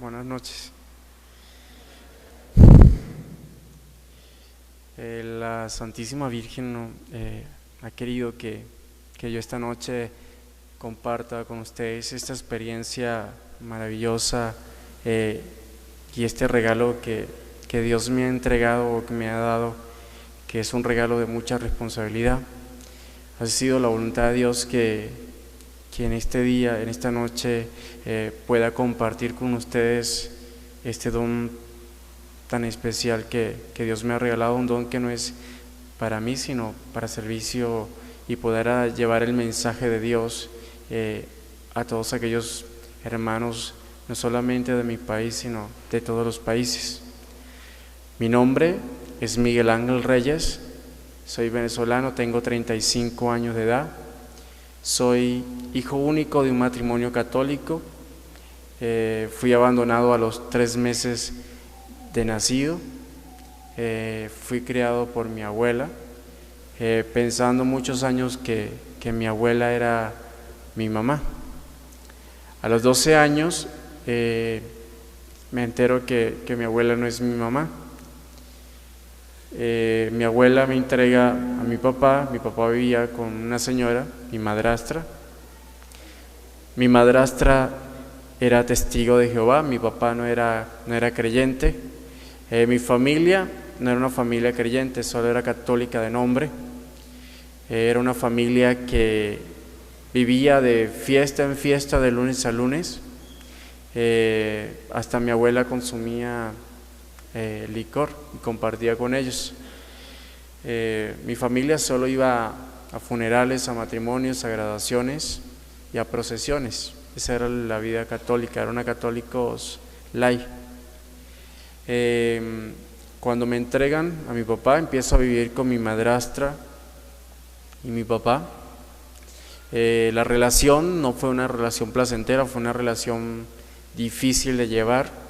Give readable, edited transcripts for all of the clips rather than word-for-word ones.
Buenas noches. La Santísima Virgen ha querido que yo esta noche comparta con ustedes esta experiencia maravillosa y este regalo que Dios me ha entregado o que me ha dado, que es un regalo de mucha responsabilidad. Ha sido la voluntad de Dios que en este día, en esta noche, pueda compartir con ustedes este don tan especial que Dios me ha regalado, un don que no es para mí, sino para servicio y poder llevar el mensaje de Dios a todos aquellos hermanos, no solamente de mi país, sino de todos los países. Mi nombre es Miguel Ángel Reyes, soy venezolano, tengo 35 años de edad. Soy hijo único de un matrimonio católico. Fui abandonado a los 3 meses de nacido. Fui criado por mi abuela, pensando muchos años que mi abuela era mi mamá. A los 12 años me entero que mi abuela no es mi mamá. Mi abuela me entrega a mi papá vivía con una señora, mi madrastra. Mi madrastra era testigo de Jehová, mi papá no era creyente. Mi familia no era una familia creyente, solo era católica de nombre. Era una familia que vivía de fiesta en fiesta, de lunes a lunes. Hasta mi abuela consumía licor y compartía con ellos. Mi familia solo iba a funerales, a matrimonios, a graduaciones y a procesiones. Esa era la vida católica, eran una católicos lay. Cuando me entregan a mi papá, empiezo a vivir con mi madrastra y mi papá. La relación no fue una relación placentera, fue una relación difícil de llevar.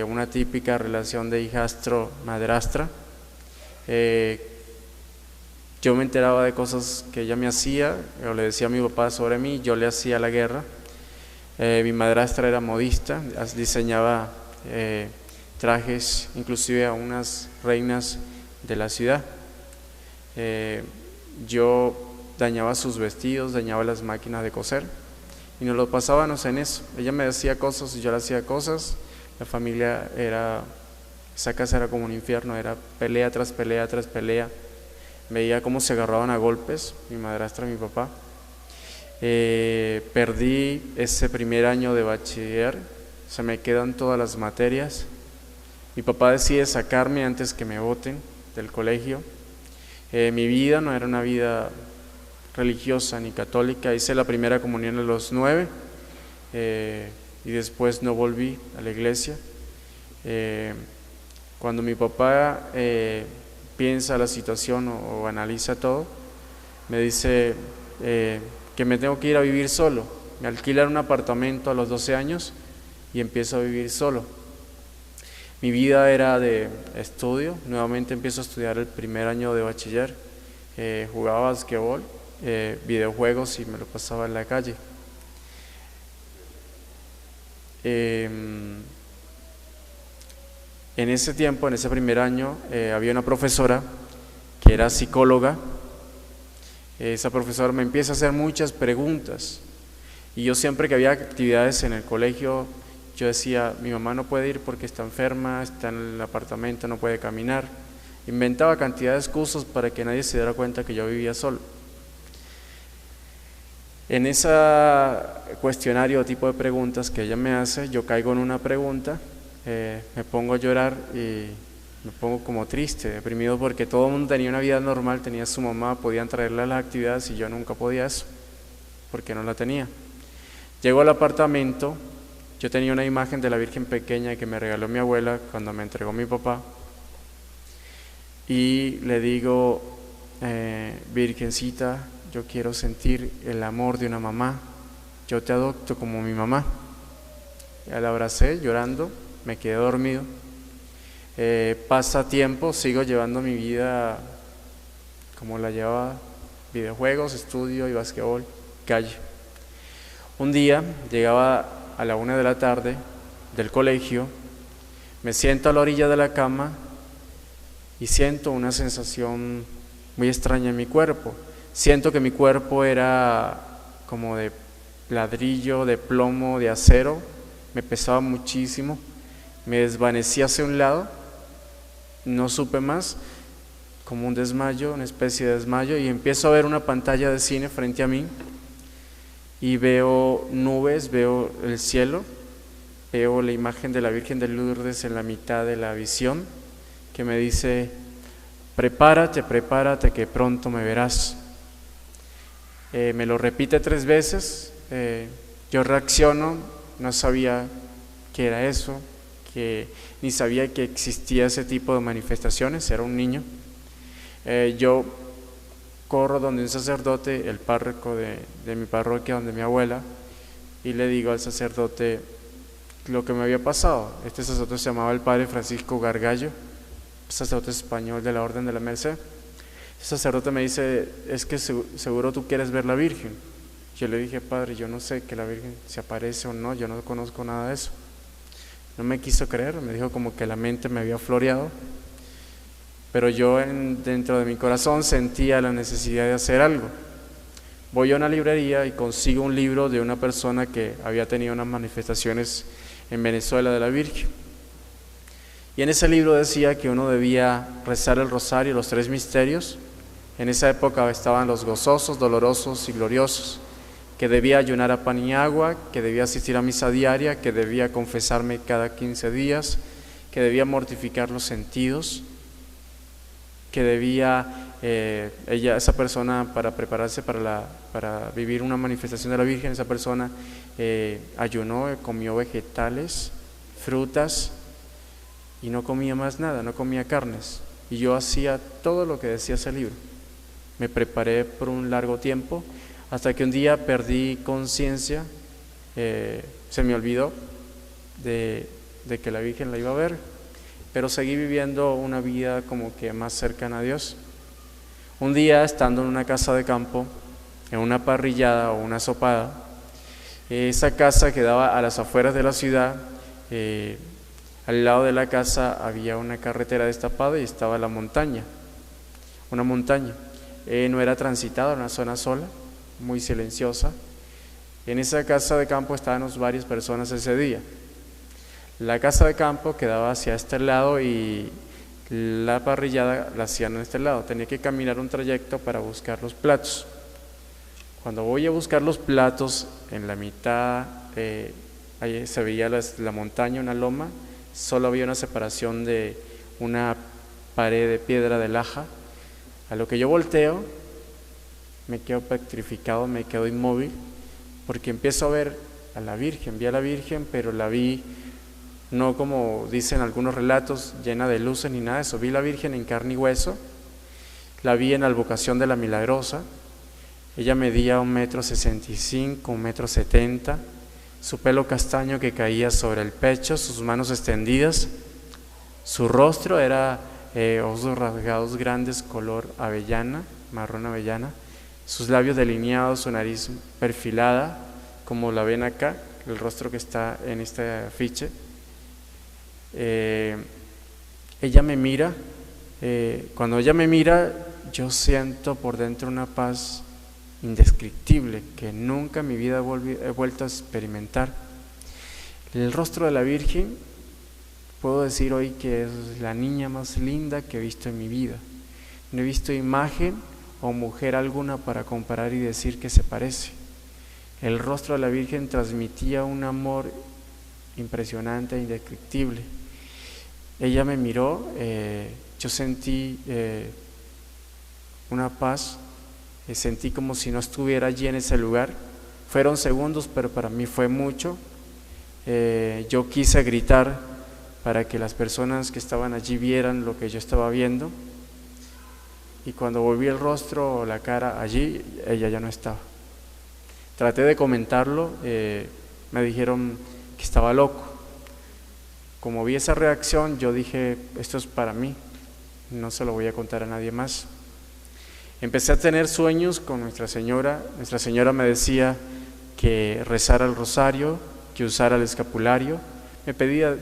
Una típica relación de hijastro-madrastra. Yo me enteraba de cosas que ella me hacía, o le decía a mi papá sobre mí, yo le hacía la guerra. Mi madrastra era modista, diseñaba trajes, inclusive a unas reinas de la ciudad. Yo dañaba sus vestidos, dañaba las máquinas de coser, y nos lo pasábamos en eso. Ella me decía cosas y yo le hacía cosas. La familia esa casa era como un infierno, era pelea tras pelea tras pelea. Veía cómo se agarraban a golpes, mi madrastra y mi papá. Perdí ese primer año de bachiller, se me quedan todas las materias. Mi papá decide sacarme antes que me boten del colegio. Mi vida no era una vida religiosa ni católica, hice la primera comunión a los 9. Y después no volví a la iglesia. Cuando mi papá piensa la situación o analiza todo, me dice que me tengo que ir a vivir solo. Me alquilan un apartamento a los 12 años y empiezo a vivir solo. Mi vida era de estudio, nuevamente empiezo a estudiar el primer año de bachiller. Jugaba basquetbol, videojuegos y me lo pasaba en la calle. En ese tiempo, en ese primer año, había una profesora que era psicóloga. Esa profesora me empieza a hacer muchas preguntas y yo siempre que había actividades en el colegio, yo decía, mi mamá no puede ir porque está enferma, está en el apartamento, no puede caminar. Inventaba cantidad de excusas para que nadie se diera cuenta que yo vivía solo. En ese cuestionario tipo de preguntas que ella me hace, yo caigo en una pregunta, me pongo a llorar y me pongo como triste, deprimido, porque todo el mundo tenía una vida normal, tenía su mamá, podían traerle a las actividades y yo nunca podía eso, porque no la tenía. Llego al apartamento, yo tenía una imagen de la Virgen pequeña que me regaló mi abuela cuando me entregó mi papá, y le digo, Virgencita, yo quiero sentir el amor de una mamá, yo te adopto como mi mamá. Ya la abracé llorando, me quedé dormido. Pasa tiempo, sigo llevando mi vida como la llevaba, videojuegos, estudio y basquetbol, calle. Un día llegaba a la 1 de la tarde del colegio, me siento a la orilla de la cama y siento una sensación muy extraña en mi cuerpo. Siento que mi cuerpo era como de ladrillo, de plomo, de acero, me pesaba muchísimo, me desvanecí hacia un lado, no supe más, como un desmayo, una especie de desmayo, y empiezo a ver una pantalla de cine frente a mí y veo nubes, veo el cielo, veo la imagen de la Virgen de Lourdes en la mitad de la visión, que me dice: prepárate, prepárate, que pronto me verás. Me lo repite 3 veces, yo reacciono, no sabía qué era eso, ni sabía que existía ese tipo de manifestaciones, era un niño. Yo corro donde un sacerdote, el párroco de mi parroquia, donde mi abuela, y le digo al sacerdote lo que me había pasado. Este sacerdote se llamaba el padre Francisco Gargallo, sacerdote español de la Orden de la Merced. El sacerdote me dice: es que seguro tú quieres ver la Virgen. Yo le dije: padre, yo no sé que la Virgen se aparece o no, yo no conozco nada de eso. No me quiso creer, me dijo como que la mente me había floreado, pero yo dentro de mi corazón sentía la necesidad de hacer algo. Voy a una librería y consigo un libro de una persona que había tenido unas manifestaciones en Venezuela de la Virgen. Y en ese libro decía que uno debía rezar el rosario, los 3 misterios. En esa época estaban los gozosos, dolorosos y gloriosos, que debía ayunar a pan y agua, que debía asistir a misa diaria, que debía confesarme cada 15 días, que debía mortificar los sentidos, que debía, esa persona, para prepararse para vivir una manifestación de la Virgen, esa persona ayunó, comió vegetales, frutas, y no comía más nada, no comía carnes. Y yo hacía todo lo que decía ese libro. Me preparé por un largo tiempo, hasta que un día perdí conciencia, se me olvidó de que la Virgen la iba a ver, pero seguí viviendo una vida como que más cercana a Dios. Un día, estando en una casa de campo, en una parrillada o una sopada, esa casa quedaba a las afueras de la ciudad. Al lado de la casa había una carretera destapada y estaba la montaña, una montaña. No era transitada, era una zona sola, muy silenciosa. En esa casa de campo estábamos varias personas ese día. La casa de campo quedaba hacia este lado y la parrillada la hacían en este lado. Tenía que caminar un trayecto para buscar los platos. Cuando voy a buscar los platos, en la mitad ahí se veía la montaña, una loma. Solo había una separación de una pared de piedra de laja. A lo que yo volteo, me quedo petrificado, me quedo inmóvil, porque empiezo a ver a la Virgen. Vi a la Virgen, pero la vi no como dicen algunos relatos, llena de luces ni nada de eso. Vi a la Virgen en carne y hueso. La vi en la advocación de la Milagrosa. Ella medía 1,65 m, 1,70 m. Su pelo castaño que caía sobre el pecho, sus manos extendidas, su rostro era ojos rasgados grandes, color avellana, marrón avellana, sus labios delineados, su nariz perfilada, como la ven acá, el rostro que está en este afiche. Ella me mira, cuando ella me mira, yo siento por dentro una paz indescriptible que nunca en mi vida he vuelto a experimentar. El rostro de la Virgen, puedo decir hoy que es la niña más linda que he visto en mi vida. No he visto imagen o mujer alguna para comparar y decir que se parece. El rostro de la Virgen transmitía un amor impresionante e indescriptible. Ella me miró, yo sentí una paz. Sentí como si no estuviera allí en ese lugar. Fueron segundos, pero para mí fue mucho. Yo quise gritar para que las personas que estaban allí vieran lo que yo estaba viendo, y cuando volví el rostro o la cara allí, ella ya no estaba. Traté de comentarlo, me dijeron que estaba loco. Como vi esa reacción, yo dije: esto es para mí, no se lo voy a contar a nadie más. Empecé a tener sueños con Nuestra Señora. Nuestra Señora me decía que rezara el rosario, que usara el escapulario, me pedía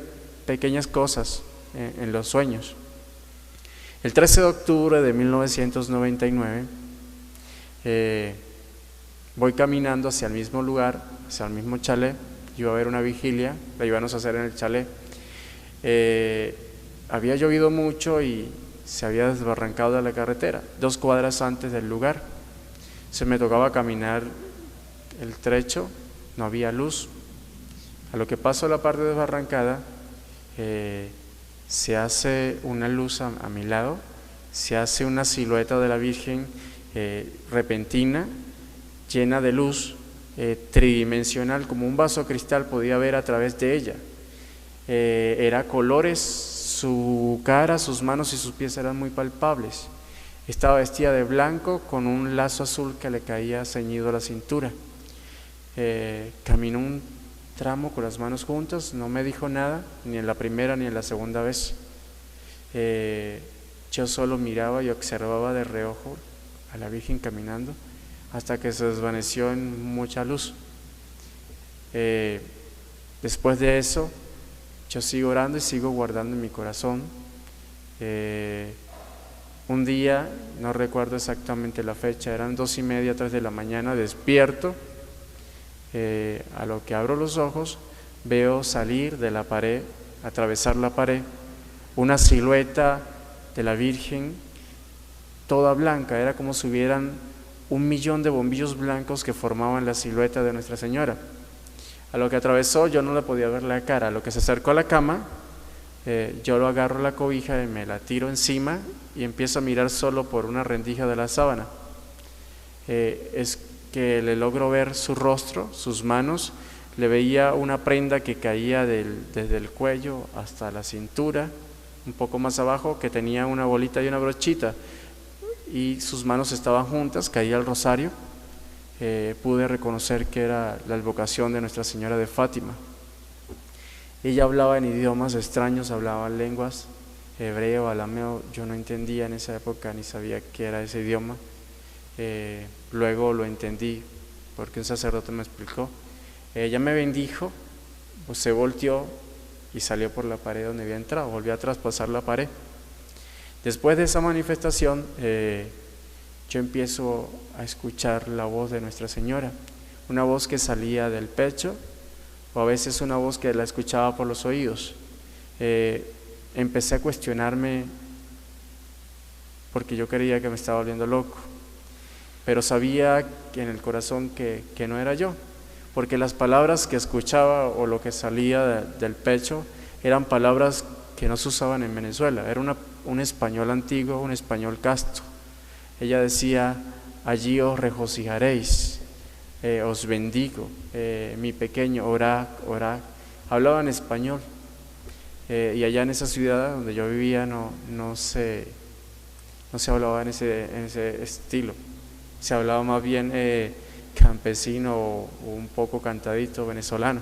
pequeñas cosas en los sueños. El 13 de octubre de 1999 voy caminando hacia el mismo lugar, hacia el mismo chalet. Iba a haber una vigilia, la íbamos a hacer en el chalet. Había llovido mucho y se había desbarrancado de la carretera, 2 cuadras antes del lugar. Se me tocaba caminar el trecho, no había luz. A lo que paso a la parte desbarrancada, se hace una luz a mi lado, se hace una silueta de la Virgen repentina, llena de luz, tridimensional, como un vaso de cristal podía ver a través de ella. Era colores, su cara, sus manos y sus pies eran muy palpables. Estaba vestida de blanco con un lazo azul que le caía ceñido a la cintura. Caminó un tramo con las manos juntas, no me dijo nada, ni en la primera ni en la segunda vez. Yo solo miraba y observaba de reojo a la Virgen caminando hasta que se desvaneció en mucha luz. Después de eso, yo sigo orando y sigo guardando en mi corazón. Un día, no recuerdo exactamente la fecha, eran 2:30, 3 de la mañana, despierto. A lo que abro los ojos, veo salir de la pared, atravesar la pared, una silueta de la Virgen toda blanca. Era como si hubieran 1.000.000 de bombillos blancos que formaban la silueta de Nuestra Señora. A lo que atravesó, yo no le podía ver la cara. A lo que se acercó a la cama, yo lo agarro la cobija y me la tiro encima y empiezo a mirar solo por una rendija de la sábana. Es que le logro ver su rostro, sus manos. Le veía una prenda que caía desde el cuello hasta la cintura, un poco más abajo, que tenía una bolita y una brochita, y sus manos estaban juntas, caía el rosario. Pude reconocer que era la advocación de Nuestra Señora de Fátima. Ella hablaba en idiomas extraños, hablaba en lenguas, hebreo, arameo. Yo no entendía en esa época ni sabía qué era ese idioma. Luego lo entendí porque un sacerdote me explicó. Ella me bendijo, pues se volteó y salió por la pared donde había entrado, volvió a traspasar la pared. Después de esa manifestación, yo empiezo a escuchar la voz de Nuestra Señora, una voz que salía del pecho, o a veces una voz que la escuchaba por los oídos. Empecé a cuestionarme porque yo creía que me estaba volviendo loco, pero sabía que en el corazón que no era yo, porque las palabras que escuchaba o lo que salía del pecho eran palabras que no se usaban en Venezuela. Era un español antiguo, un español casto. Ella decía: allí os regocijaréis, os bendigo, mi pequeño, orad, orad. Hablaba en español. Y allá en esa ciudad donde yo vivía no se hablaba en ese estilo. Se hablaba más bien campesino o un poco cantadito venezolano.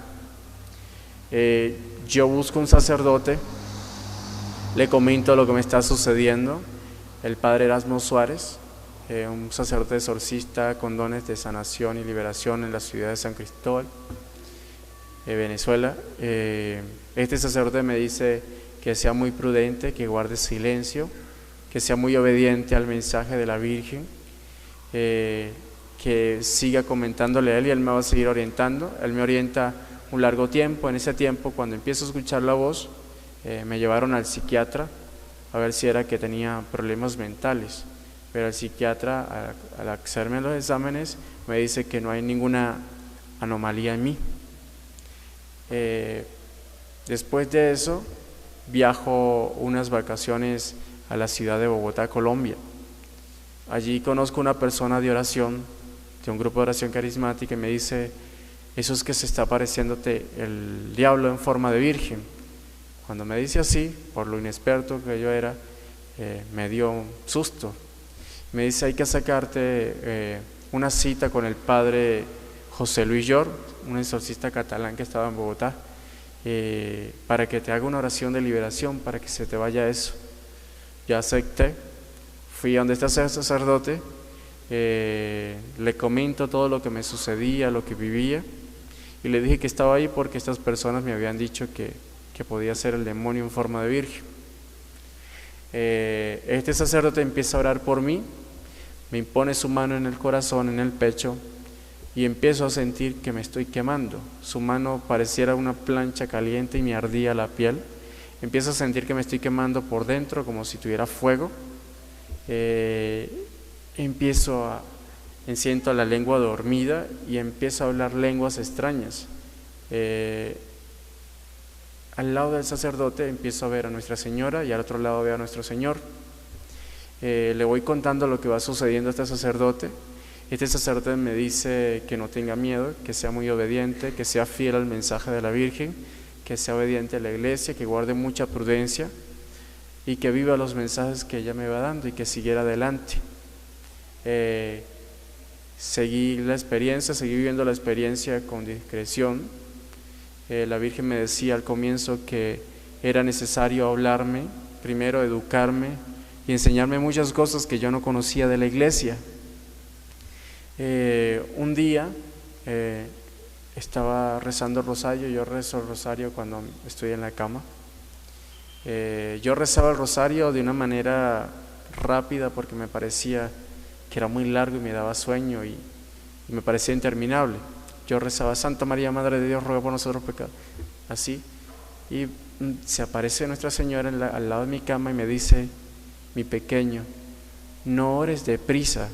Yo busco un sacerdote, le comento lo que me está sucediendo. El padre Erasmo Suárez, un sacerdote exorcista con dones de sanación y liberación en la ciudad de San Cristóbal, Venezuela. Este sacerdote me dice que sea muy prudente, que guarde silencio, que sea muy obediente al mensaje de la Virgen, que siga comentándole a él y él me va a seguir orientando. Él me orienta un largo tiempo. En ese tiempo, cuando empiezo a escuchar la voz, me llevaron al psiquiatra a ver si era que tenía problemas mentales, pero el psiquiatra, al hacerme los exámenes, me dice que no hay ninguna anomalía en mí. Después de eso, viajo unas vacaciones a la ciudad de Bogotá, Colombia. Allí conozco una persona de oración, de un grupo de oración carismática, y me dice: eso es que se está apareciéndote el diablo en forma de virgen. Cuando me dice así, por lo inexperto que yo era, me dio un susto. Me dice: hay que sacarte una cita con el padre José Luis Llor, un exorcista catalán que estaba en Bogotá, para que te haga una oración de liberación, para que se te vaya eso. Yo acepté, fui a donde está ese sacerdote, le comento todo lo que me sucedía, lo que vivía, y le dije que estaba ahí porque estas personas me habían dicho que que podía ser el demonio en forma de virgen. Este sacerdote empieza a orar por mí, me impone su mano en el corazón, en el pecho, y empiezo a sentir que me estoy quemando. Su mano pareciera una plancha caliente y me ardía la piel. Empiezo a sentir que me estoy quemando por dentro como si tuviera fuego. Siento la lengua dormida y empiezo a hablar lenguas extrañas. Al lado del sacerdote empiezo a ver a Nuestra Señora y al otro lado veo a Nuestro Señor. Le voy contando lo que va sucediendo a este sacerdote. Este sacerdote me dice que no tenga miedo, que sea muy obediente, que sea fiel al mensaje de la Virgen, que sea obediente a la Iglesia, que guarde mucha prudencia y que viva los mensajes que ella me va dando y que siguiera adelante. Seguí viviendo la experiencia con discreción. La Virgen me decía al comienzo que era necesario hablarme, primero educarme y enseñarme muchas cosas que yo no conocía de la Iglesia. Un día estaba rezando el rosario. Yo rezo el rosario cuando estoy en la cama. Yo rezaba el rosario de una manera rápida porque me parecía que era muy largo y me daba sueño y me parecía interminable. Yo rezaba: Santa María, Madre de Dios, ruega por nosotros pecadores, así, y se aparece Nuestra Señora al lado de mi cama y me dice: mi pequeño, no ores deprisa,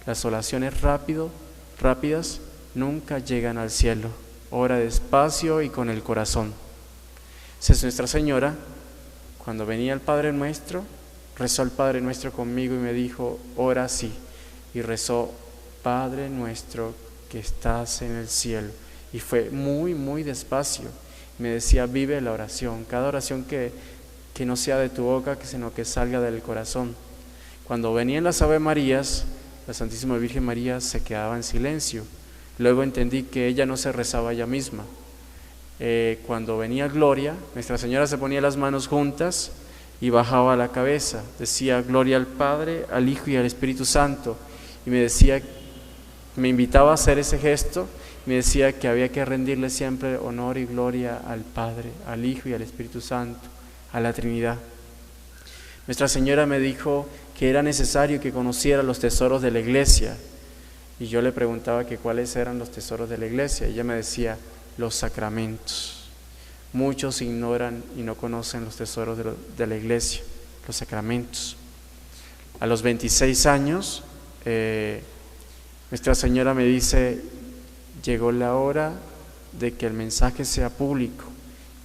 las oraciones rápidas nunca llegan al cielo, ora despacio y con el corazón. Entonces Nuestra Señora, cuando venía el Padre Nuestro, rezó el Padre Nuestro conmigo y me dijo: ora así, y rezó: Padre nuestro que estás en el cielo, y fue muy muy despacio. Me decía: vive la oración, cada oración que no sea de tu boca, sino que salga del corazón. Cuando venían las Ave Marías, la Santísima Virgen María se quedaba en silencio. Luego entendí que ella no se rezaba ella misma. Cuando venía Gloria, Nuestra Señora se ponía las manos juntas y bajaba la cabeza, decía: gloria al Padre, al Hijo y al Espíritu Santo, y me invitaba a hacer ese gesto. Me decía que había que rendirle siempre honor y gloria al Padre, al Hijo y al Espíritu Santo, a la Trinidad. Nuestra Señora me dijo que era necesario que conociera los tesoros de la Iglesia, y yo le preguntaba que cuáles eran los tesoros de la Iglesia. Ella me decía: los sacramentos. Muchos ignoran y no conocen los tesoros de la Iglesia, los sacramentos. A los 26 años, Nuestra Señora me dice: llegó la hora de que el mensaje sea público,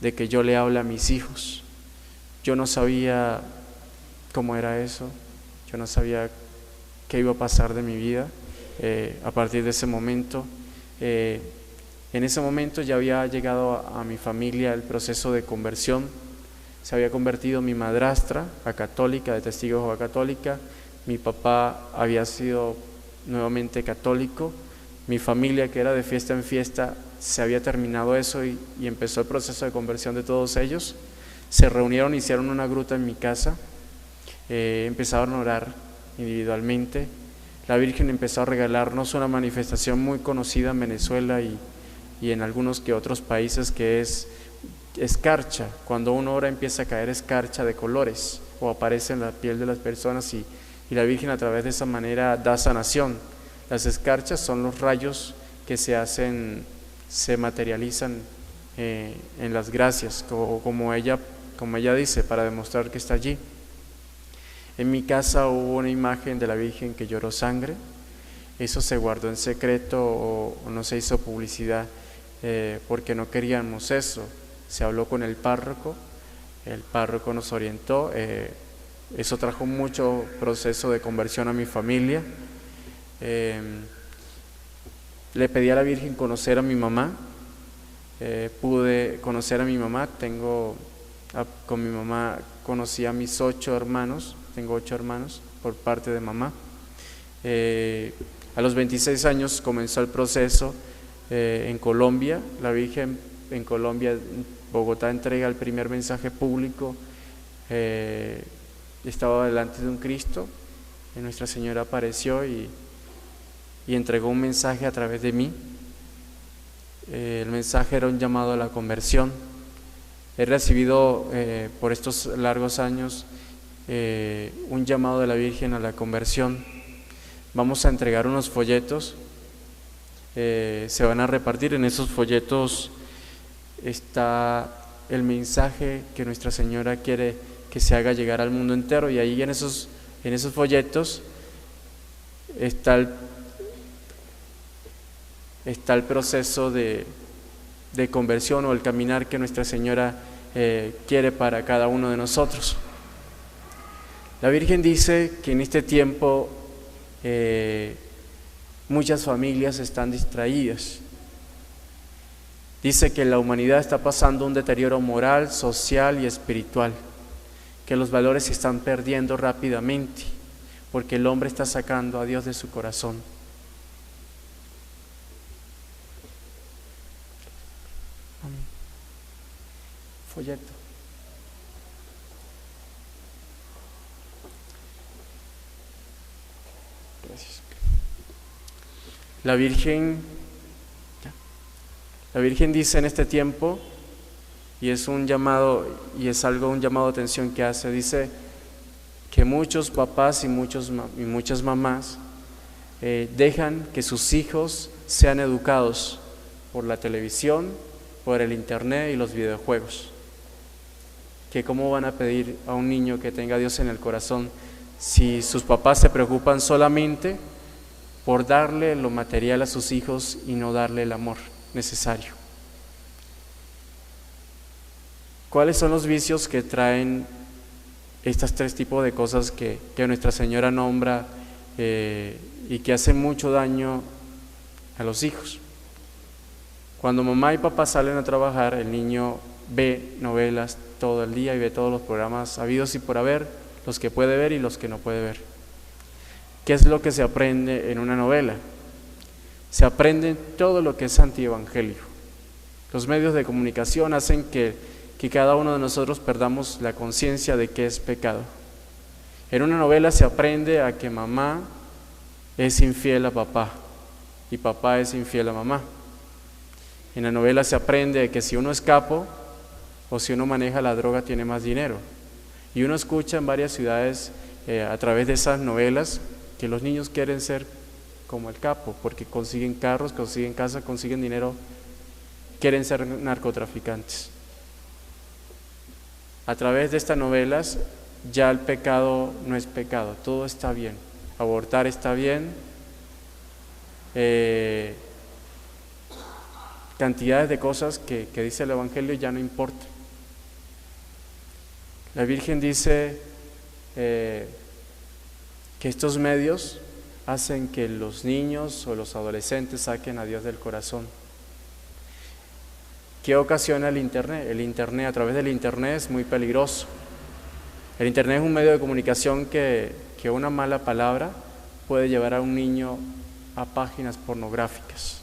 de que yo le hable a mis hijos. Yo no sabía cómo era eso, yo no sabía qué iba a pasar de mi vida a partir de ese momento. En ese momento ya había llegado a mi familia el proceso de conversión. Se había convertido mi madrastra a católica, de Testigo de Jehová católica. Mi papá había sido nuevamente católico. Mi familia, que era de fiesta en fiesta, se había terminado eso y empezó el proceso de conversión de todos ellos. Se reunieron, hicieron una gruta en mi casa, empezaron a orar individualmente. La Virgen empezó a regalarnos una manifestación muy conocida en Venezuela y en algunos que otros países, que es escarcha. Cuando uno ora empieza a caer escarcha de colores o aparece en la piel de las personas y la Virgen a través de esa manera da sanación. Las escarchas son los rayos que se materializan en las gracias, como ella dice, para demostrar que está allí. En mi casa hubo una imagen de la Virgen que lloró sangre. Eso se guardó en secreto o no se hizo publicidad porque no queríamos eso. Se habló con el párroco nos orientó. Eso trajo mucho proceso de conversión a mi familia. Le pedí a la Virgen conocer a mi mamá. Pude conocer a mi mamá. Con mi mamá conocí a mis 8 hermanos. Tengo 8 hermanos por parte de mamá. A los 26 años comenzó el proceso en Colombia. La Virgen en Colombia, Bogotá, entrega el primer mensaje público. Estaba delante de un Cristo y Nuestra Señora apareció y entregó un mensaje a través de mí. El mensaje era un llamado a la conversión. he recibido por estos largos años un llamado de la Virgen a la conversión. Vamos a entregar unos folletos, se van a repartir. En esos folletos está el mensaje que Nuestra Señora quiere que se haga llegar al mundo entero, y ahí en esos folletos está el proceso de conversión, o el caminar que Nuestra Señora quiere para cada uno de nosotros. La Virgen dice que en este tiempo muchas familias están distraídas. Dice que la humanidad está pasando un deterioro moral, social y espiritual, que los valores se están perdiendo rápidamente, porque el hombre está sacando a Dios de su corazón. Folleto. Gracias. La Virgen dice en este tiempo, y es un llamado, y es un llamado de atención que hace, dice que muchos papás y muchas mamás dejan que sus hijos sean educados por la televisión, por el internet y los videojuegos. Que cómo van a pedir a un niño que tenga a Dios en el corazón si sus papás se preocupan solamente por darle lo material a sus hijos y no darle el amor necesario. ¿Cuáles son los vicios que traen estos tres tipos de cosas que Nuestra Señora nombra y que hacen mucho daño a los hijos? Cuando mamá y papá salen a trabajar, el niño ve novelas todo el día y ve todos los programas habidos y por haber, los que puede ver y los que no puede ver. ¿Qué es lo que se aprende en una novela? Se aprende todo lo que es antievangelio. Los medios de comunicación hacen que cada uno de nosotros perdamos la conciencia de qué es pecado. En una novela se aprende a que mamá es infiel a papá y papá es infiel a mamá. En la novela se aprende que si uno es capo o si uno maneja la droga tiene más dinero. Y uno escucha en varias ciudades a través de esas novelas que los niños quieren ser como el capo, porque consiguen carros, consiguen casa, consiguen dinero, quieren ser narcotraficantes. A través de estas novelas ya el pecado no es pecado, todo está bien. Abortar está bien, cantidades de cosas que dice el Evangelio ya no importa. La Virgen dice que estos medios hacen que los niños o los adolescentes saquen a Dios del corazón. ¿Qué ocasiona el Internet? El Internet, a través del Internet es muy peligroso. El Internet es un medio de comunicación que una mala palabra puede llevar a un niño a páginas pornográficas.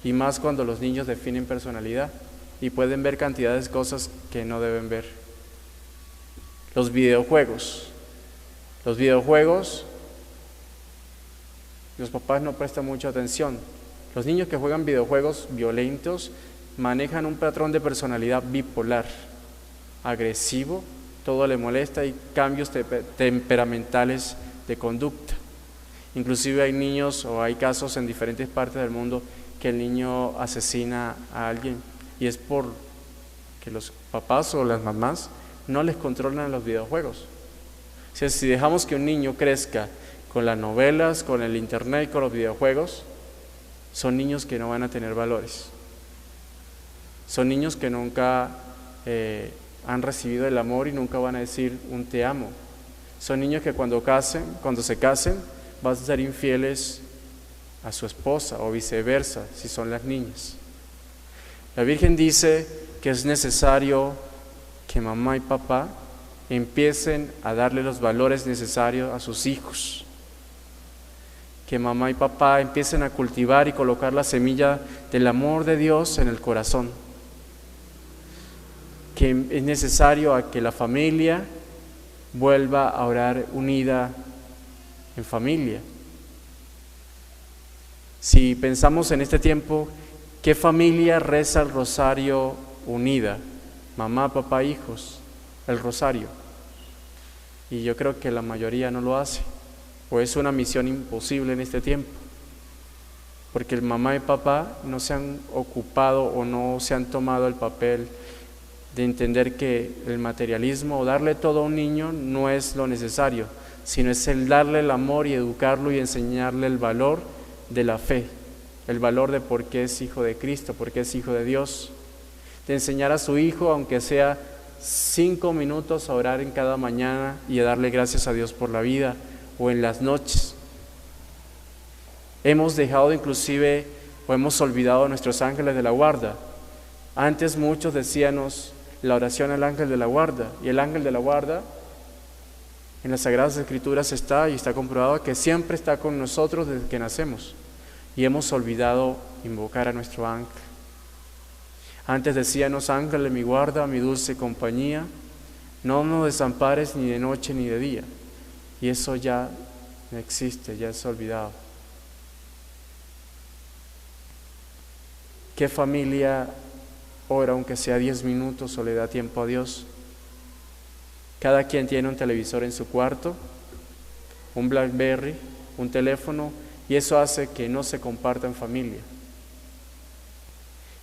Y más cuando los niños definen personalidad y pueden ver cantidades de cosas que no deben ver. Los videojuegos. Los papás no prestan mucha atención. Los niños que juegan videojuegos violentos manejan un patrón de personalidad bipolar, agresivo, todo le molesta y cambios temperamentales de conducta. Inclusive hay niños o hay casos en diferentes partes del mundo que el niño asesina a alguien y es por que los papás o las mamás no les controlan los videojuegos. O sea, si dejamos que un niño crezca con las novelas, con el internet y con los videojuegos, son niños que no van a tener valores. Son niños que nunca han recibido el amor y nunca van a decir un te amo. Son niños que cuando se casen, van a ser infieles a su esposa o viceversa, si son las niñas. La Virgen dice que es necesario que mamá y papá empiecen a darle los valores necesarios a sus hijos. Que mamá y papá empiecen a cultivar y colocar la semilla del amor de Dios en el corazón. Que es necesario a que la familia vuelva a orar unida en familia. Si pensamos en este tiempo, ¿qué familia reza el rosario unida? mamá, papá, hijos, el rosario. Y yo creo que la mayoría no lo hace, o es una misión imposible en este tiempo, porque el mamá y papá no se han ocupado o no se han tomado el papel de entender que el materialismo o darle todo a un niño no es lo necesario, sino es el darle el amor y educarlo y enseñarle el valor de la fe, el valor de por qué es hijo de Cristo, por qué es hijo de Dios, de enseñar a su hijo, aunque sea 5 minutos, a orar en cada mañana y a darle gracias a Dios por la vida, o en las noches. Hemos dejado inclusive, o hemos olvidado a nuestros ángeles de la guarda. Antes muchos decíamos la oración al ángel de la guarda, y el ángel de la guarda en las Sagradas Escrituras está, y está comprobado que siempre está con nosotros desde que nacemos, y hemos olvidado invocar a nuestro ángel. Antes decíamos: ángel de mi guarda, mi dulce compañía, no nos desampares ni de noche ni de día, y eso ya no existe, ya es olvidado. ¿Qué familia ora aunque sea 10 minutos o le da tiempo a Dios? Cada quien tiene un televisor en su cuarto, un BlackBerry, un teléfono, y eso hace que no se comparta en familia.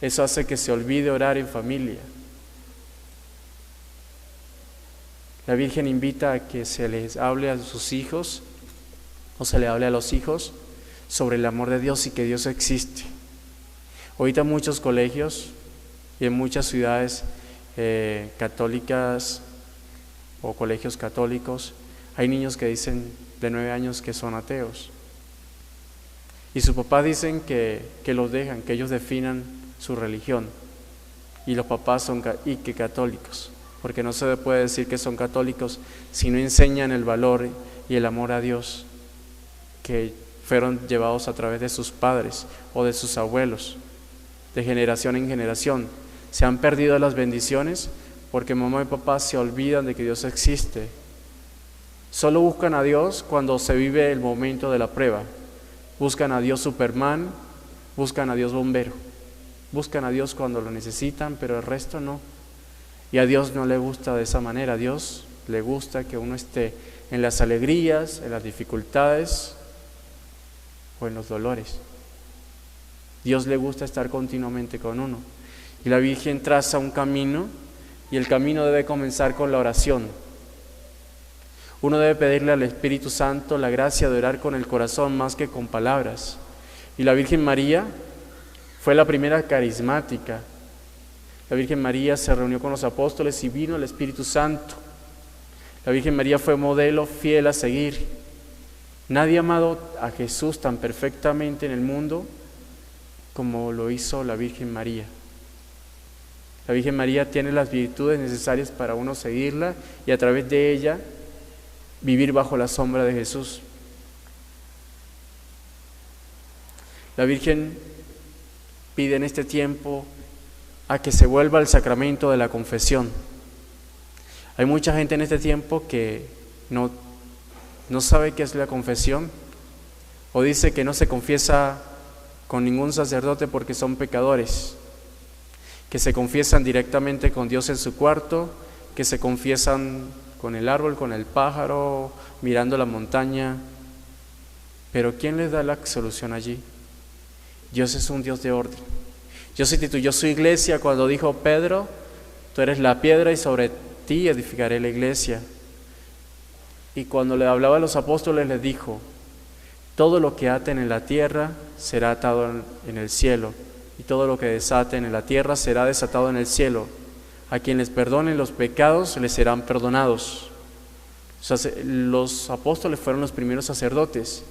Eso hace que se olvide orar en familia. La Virgen invita a que se les hable a sus hijos, o se le hable a los hijos, sobre el amor de Dios y que Dios existe. Ahorita en muchos colegios y en muchas ciudades católicas o colegios católicos, hay niños que dicen de 9 años que son ateos. Y sus papás dicen que los dejan, que ellos definan su religión. Y los papás son que católicos, porque no se puede decir que son católicos si no enseñan el valor y el amor a Dios que fueron llevados a través de sus padres o de sus abuelos, de generación en generación. Se han perdido las bendiciones porque mamá y papá se olvidan de que Dios existe. Solo buscan a Dios cuando se vive el momento de la prueba. Buscan a Dios Superman, buscan a Dios bombero, buscan a Dios cuando lo necesitan, pero el resto no. Y a Dios no le gusta de esa manera. A Dios le gusta que uno esté en las alegrías, en las dificultades o en los dolores. Dios le gusta estar continuamente con uno. Y la Virgen traza un camino, y el camino debe comenzar con la oración. Uno debe pedirle al Espíritu Santo la gracia de orar con el corazón más que con palabras. Y la Virgen María fue la primera carismática. La Virgen María se reunió con los apóstoles y vino el Espíritu Santo. La Virgen María fue modelo fiel a seguir. Nadie ha amado a Jesús tan perfectamente en el mundo como lo hizo la Virgen María. La Virgen María tiene las virtudes necesarias para uno seguirla y a través de ella vivir bajo la sombra de Jesús. La Virgen pide en este tiempo a que se vuelva al sacramento de la confesión. Hay mucha gente en este tiempo que no sabe qué es la confesión, o dice que no se confiesa con ningún sacerdote porque son pecadores, que se confiesan directamente con Dios en su cuarto, que se confiesan con el árbol, con el pájaro, mirando la montaña. Pero ¿quién les da la solución allí? Dios es un Dios de orden. Dios instituyó su iglesia cuando dijo: Pedro, tú eres la piedra y sobre ti edificaré la iglesia. Y cuando le hablaba a los apóstoles les dijo: todo lo que aten en la tierra será atado en el cielo, y todo lo que desaten en la tierra será desatado en el cielo. A quien les perdonen los pecados les serán perdonados. Los apóstoles fueron los primeros sacerdotes,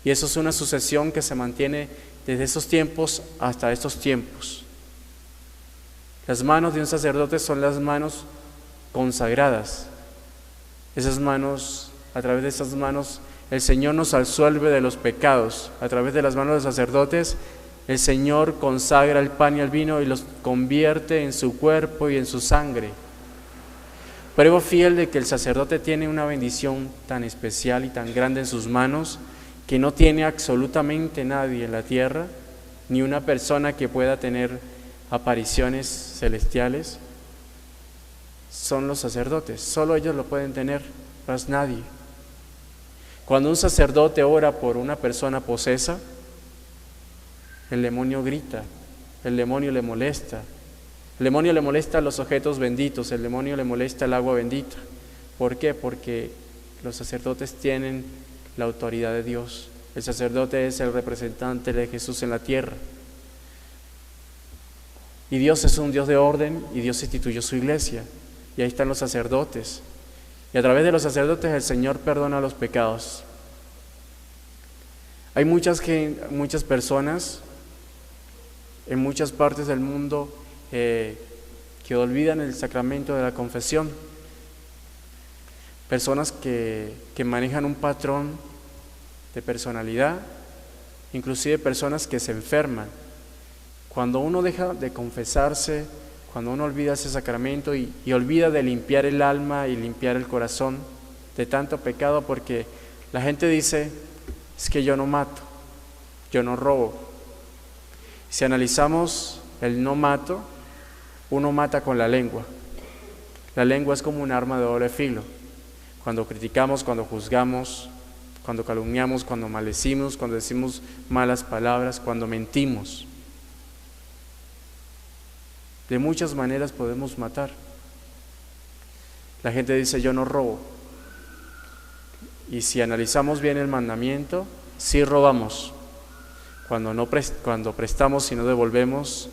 y eso es una sucesión que se mantiene desde esos tiempos hasta estos tiempos. Las manos de un sacerdote son las manos consagradas. Esas manos, a través de esas manos, el Señor nos absuelve de los pecados. A través de las manos de los sacerdotes, el Señor consagra el pan y el vino y los convierte en su cuerpo y en su sangre. Prueba fiel de que el sacerdote tiene una bendición tan especial y tan grande en sus manos que no tiene absolutamente nadie en la tierra, ni una persona que pueda tener apariciones celestiales, son los sacerdotes. Solo ellos lo pueden tener, más nadie. Cuando un sacerdote ora por una persona posesa, el demonio grita, el demonio le molesta. El demonio le molesta los objetos benditos, el demonio le molesta el agua bendita. ¿Por qué? Porque los sacerdotes tienen la autoridad de Dios. El sacerdote es el representante de Jesús en la tierra. Y Dios es un Dios de orden y Dios instituyó su iglesia. Y ahí están los sacerdotes. Y a través de los sacerdotes el Señor perdona los pecados. Hay muchas personas en muchas partes del mundo que olvidan el sacramento de la confesión. Personas que manejan un patrón de personalidad, inclusive personas que se enferman. Cuando uno deja de confesarse, cuando uno olvida ese sacramento y olvida de limpiar el alma y limpiar el corazón de tanto pecado, porque la gente dice, es que yo no mato, yo no robo. Si analizamos el no mato, uno mata con la lengua. La lengua es como un arma de doble filo. Cuando criticamos, cuando juzgamos, cuando calumniamos, cuando maldecimos, cuando decimos malas palabras, cuando mentimos. De muchas maneras podemos matar. La gente dice, yo no robo. Y si analizamos bien el mandamiento, sí robamos. Cuando prestamos y no devolvemos,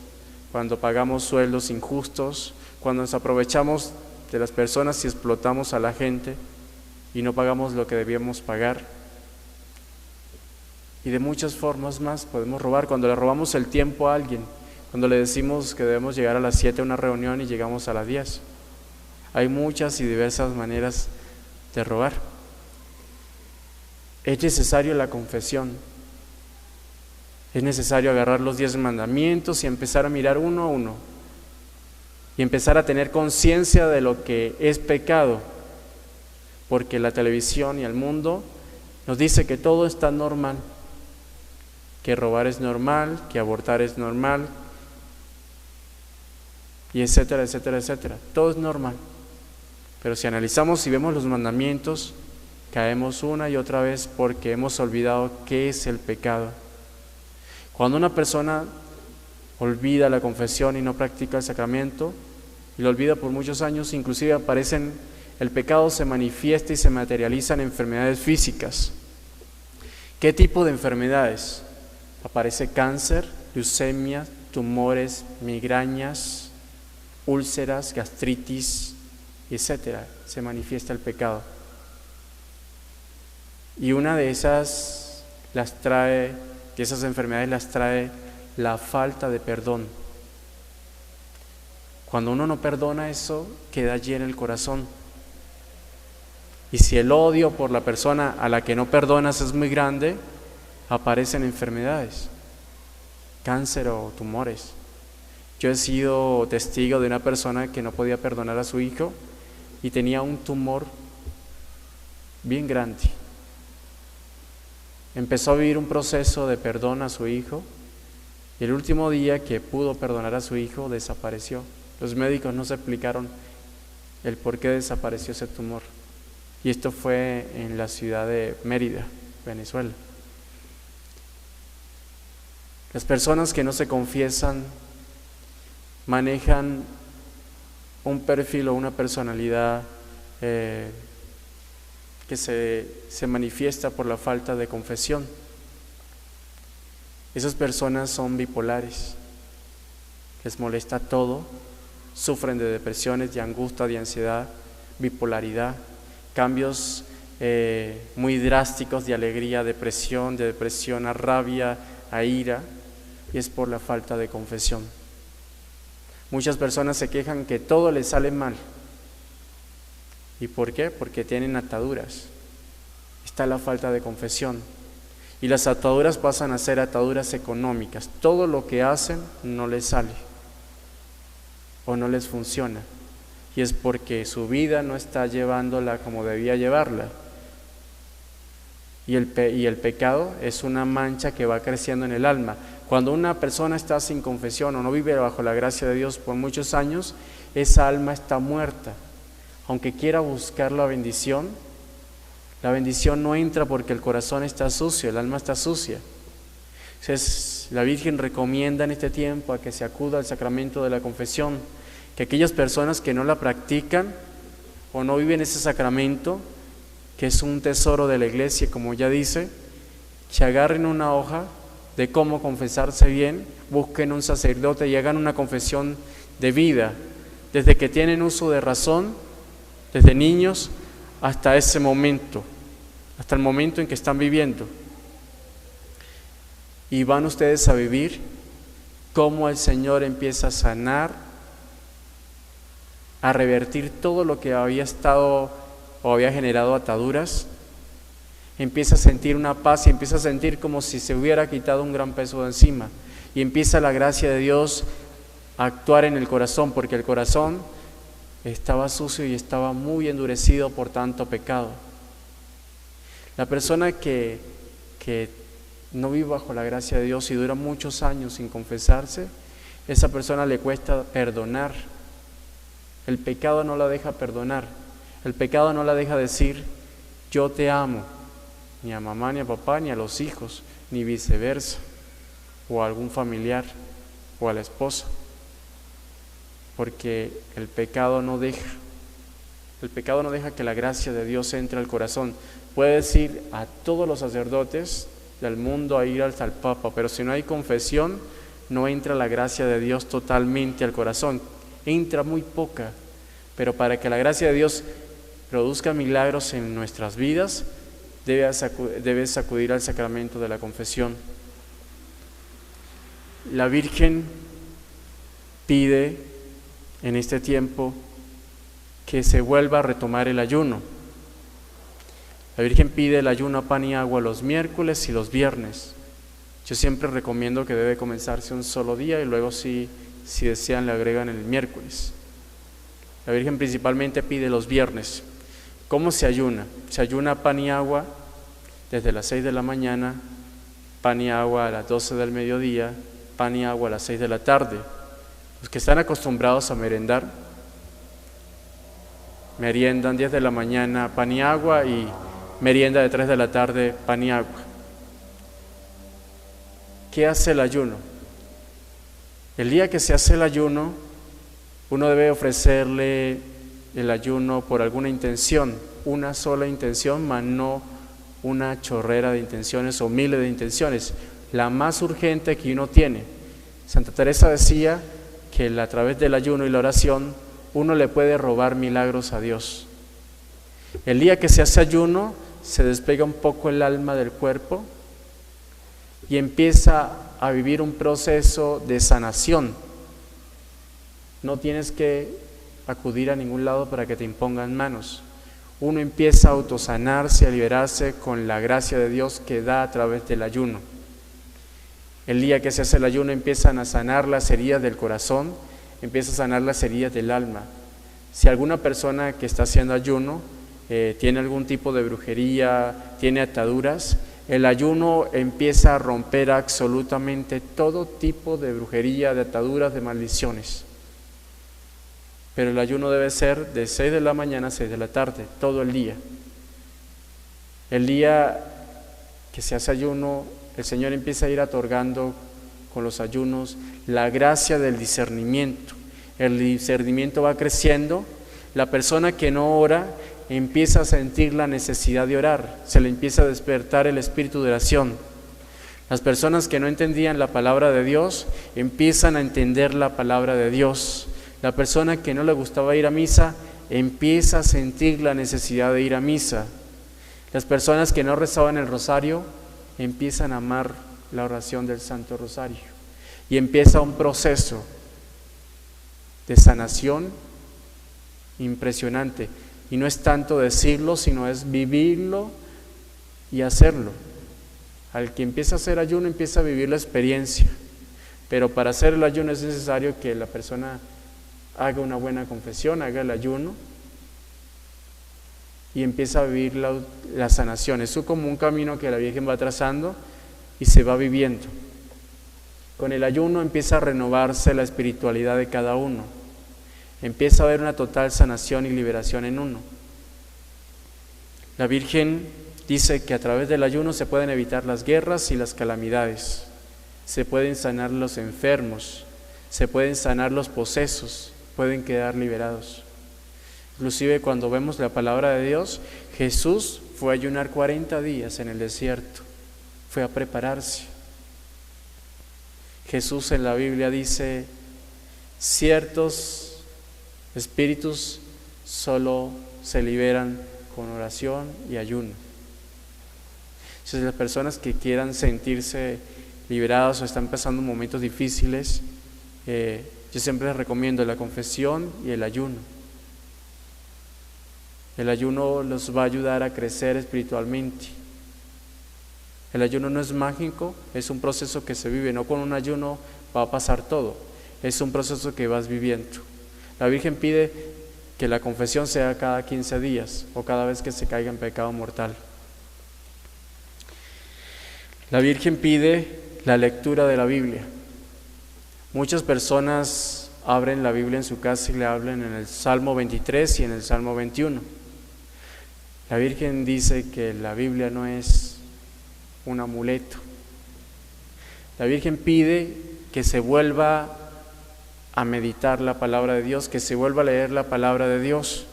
cuando pagamos sueldos injustos, cuando nos aprovechamos de las personas y explotamos a la gente y no pagamos lo que debíamos pagar. Y de muchas formas más podemos robar. Cuando le robamos el tiempo a alguien, cuando le decimos que debemos llegar a las 7 a una reunión y llegamos a las 10. Hay muchas y diversas maneras de robar. Es necesario la confesión. Es necesario agarrar los 10 mandamientos y empezar a mirar uno a uno. Y empezar a tener conciencia de lo que es pecado. Porque la televisión y el mundo nos dice que todo está normal. Que robar es normal, que abortar es normal, y etcétera, etcétera, etcétera. Todo es normal. Pero si analizamos y vemos los mandamientos, caemos una y otra vez porque hemos olvidado qué es el pecado. Cuando una persona olvida la confesión y no practica el sacramento, y lo olvida por muchos años, inclusive el pecado se manifiesta y se materializa en enfermedades físicas. ¿Qué tipo de enfermedades? Aparece cáncer, leucemia, tumores, migrañas, úlceras, gastritis, etcétera. Se manifiesta el pecado. Y una de esas enfermedades las trae la falta de perdón. Cuando uno no perdona, eso queda allí en el corazón. Y si el odio por la persona a la que no perdonas es muy grande, aparecen enfermedades, cáncer o tumores. Yo he sido testigo de una persona que no podía perdonar a su hijo y tenía un tumor bien grande. Empezó a vivir un proceso de perdón a su hijo y el último día que pudo perdonar a su hijo desapareció. Los médicos no se explicaron el por qué desapareció ese tumor. Y esto fue en la ciudad de Mérida, Venezuela. Las personas que no se confiesan manejan un perfil o una personalidad que se manifiesta por la falta de confesión. Esas personas son bipolares, les molesta todo, sufren de depresiones, de angustia, de ansiedad, bipolaridad, cambios muy drásticos de alegría, de depresión a rabia, a ira, y es por la falta de confesión. Muchas personas se quejan que todo les sale mal. ¿Y por qué? Porque tienen ataduras. Está la falta de confesión. Y las ataduras pasan a ser ataduras económicas. Todo lo que hacen no les sale o no les funciona. Y es porque su vida no está llevándola como debía llevarla. Y el pecado es una mancha que va creciendo en el alma. Cuando una persona está sin confesión o no vive bajo la gracia de Dios por muchos años, esa alma está muerta. aunque quiera buscar la bendición no entra porque el corazón está sucio, el alma está sucia. Entonces, la Virgen recomienda en este tiempo a que se acuda al sacramento de la confesión, que aquellas personas que no la practican o no viven ese sacramento, que es un tesoro de la Iglesia, como ya dice, que agarren una hoja de cómo confesarse bien, busquen un sacerdote y hagan una confesión de vida, desde que tienen uso de razón, desde niños hasta ese momento, hasta el momento en que están viviendo. Y van ustedes a vivir cómo el Señor empieza a sanar, a revertir todo lo que había estado o había generado ataduras. Empieza a sentir una paz y empieza a sentir como si se hubiera quitado un gran peso de encima. Y empieza la gracia de Dios a actuar en el corazón, porque el corazón estaba sucio y estaba muy endurecido por tanto pecado. La persona que no vive bajo la gracia de Dios y dura muchos años sin confesarse, esa persona le cuesta perdonar. El pecado no la deja perdonar. El pecado no la deja decir, yo te amo, ni a mamá, ni a papá, ni a los hijos, ni viceversa, o a algún familiar, o a la esposa. Porque el pecado no deja que la gracia de Dios entre al corazón. Puede decir a todos los sacerdotes del mundo a ir hasta el Papa, pero si no hay confesión, no entra la gracia de Dios totalmente al corazón. Entra muy poca, pero para que la gracia de Dios produzca milagros en nuestras vidas, debes acudir al sacramento de la confesión. La Virgen pide en este tiempo que se vuelva a retomar el ayuno. La Virgen pide el ayuno a pan y agua los miércoles y los viernes. Yo siempre recomiendo que debe comenzarse un solo día y luego si desean le agregan el miércoles. La Virgen principalmente pide los viernes. ¿Cómo se ayuna? Se ayuna pan y agua desde las 6 de la mañana, pan y agua a las 12 del mediodía, pan y agua a las 6 de la tarde. Los que están acostumbrados a merendar, meriendan 10 de la mañana pan y agua y merienda de 3 de la tarde pan y agua. ¿Qué hace el ayuno? El día que se hace el ayuno, uno debe ofrecerle el ayuno por alguna intención, una sola intención, mas no una chorrera de intenciones o miles de intenciones, la más urgente que uno tiene. Santa Teresa decía que a través del ayuno y la oración uno le puede robar milagros a Dios. El día que se hace ayuno, se despega un poco el alma del cuerpo y empieza a vivir un proceso de sanación. No tienes que acudir a ningún lado para que te impongan manos. Uno empieza a autosanarse, a liberarse con la gracia de Dios que da a través del ayuno. El día que se hace el ayuno empiezan a sanar las heridas del corazón, empieza a sanar las heridas del alma. Si alguna persona que está haciendo ayuno tiene algún tipo de brujería, tiene ataduras, el ayuno empieza a romper absolutamente todo tipo de brujería, de ataduras, de maldiciones. Pero el ayuno debe ser de 6 de la mañana a 6 de la tarde, todo el día. El día que se hace ayuno, el Señor empieza a ir otorgando con los ayunos la gracia del discernimiento. El discernimiento va creciendo. La persona que no ora empieza a sentir la necesidad de orar, se le empieza a despertar el espíritu de oración. Las personas que no entendían la palabra de Dios empiezan a entender la palabra de Dios. La persona que no le gustaba ir a misa empieza a sentir la necesidad de ir a misa. Las personas que no rezaban el rosario empiezan a amar la oración del Santo Rosario y empieza un proceso de sanación impresionante. Y no es tanto decirlo, sino es vivirlo y hacerlo. Al que empieza a hacer ayuno, empieza a vivir la experiencia. Pero para hacer el ayuno es necesario que la persona haga una buena confesión, haga el ayuno y empieza a vivir la sanación. Eso es como un camino que la Virgen va trazando y se va viviendo. Con el ayuno empieza a renovarse la espiritualidad de cada uno. Empieza a haber una total sanación y liberación en uno. La Virgen dice que a través del ayuno se pueden evitar las guerras y las calamidades, se pueden sanar los enfermos, se pueden sanar los posesos, pueden quedar liberados. Inclusive cuando vemos la palabra de Dios, Jesús fue a ayunar 40 días en el desierto, fue a prepararse. Jesús en la Biblia dice, ciertos espíritus solo se liberan con oración y ayuno. Entonces las personas que quieran sentirse liberadas o están pasando momentos difíciles, yo siempre les recomiendo la confesión y el ayuno. El ayuno los va a ayudar a crecer espiritualmente. El ayuno no es mágico, es un proceso que se vive, no con un ayuno va a pasar todo, es un proceso que vas viviendo. La Virgen pide que la confesión sea cada 15 días o cada vez que se caiga en pecado mortal. La Virgen pide la lectura de la Biblia. Muchas personas abren la Biblia en su casa y le hablan en el Salmo 23 y en el Salmo 21. La Virgen dice que la Biblia no es un amuleto. La Virgen pide que se vuelva a meditar la palabra de Dios, que se vuelva a leer la palabra de Dios.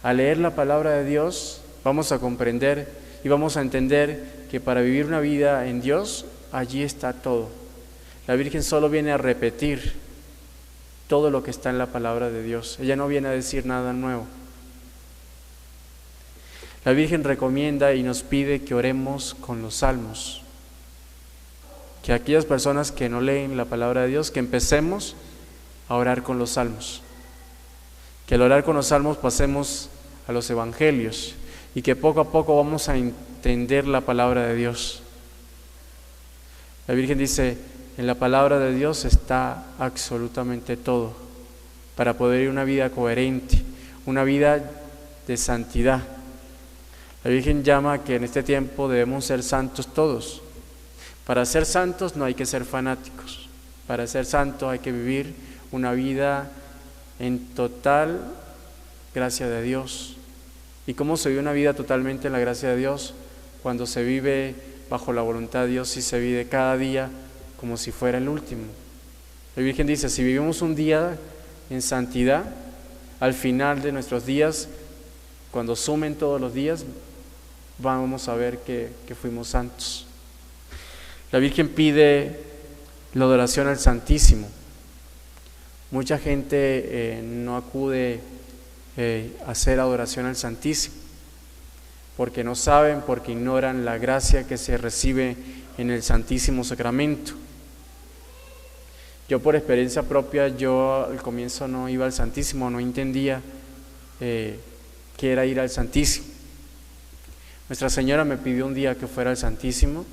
Al leer la palabra de Dios vamos a comprender y vamos a entender que para vivir una vida en Dios, allí está todo. La Virgen solo viene a repetir todo lo que está en la palabra de Dios. Ella no viene a decir nada nuevo. La Virgen recomienda y nos pide que oremos con los salmos. Que aquellas personas que no leen la palabra de Dios, que empecemos a orar con los salmos. Que al orar con los salmos pasemos a los evangelios y que poco a poco vamos a entender la palabra de Dios. La Virgen dice, en la palabra de Dios está absolutamente todo para poder ir una vida coherente, una vida de santidad. La Virgen llama que en este tiempo debemos ser santos todos. Para ser santos no hay que ser fanáticos. Para ser santo hay que vivir una vida en total gracia de Dios. ¿Y cómo se vive una vida totalmente en la gracia de Dios? Cuando se vive bajo la voluntad de Dios y se vive cada día como si fuera el último. La Virgen dice, si vivimos un día en santidad, al final de nuestros días, cuando sumen todos los días, vamos a ver que fuimos santos. La Virgen pide la adoración al Santísimo. Mucha gente no acude a hacer adoración al Santísimo porque no saben, porque ignoran la gracia que se recibe en el Santísimo Sacramento. Yo por experiencia propia, yo al comienzo no iba al Santísimo, no entendía qué era ir al Santísimo. Nuestra Señora me pidió un día que fuera al Santísimo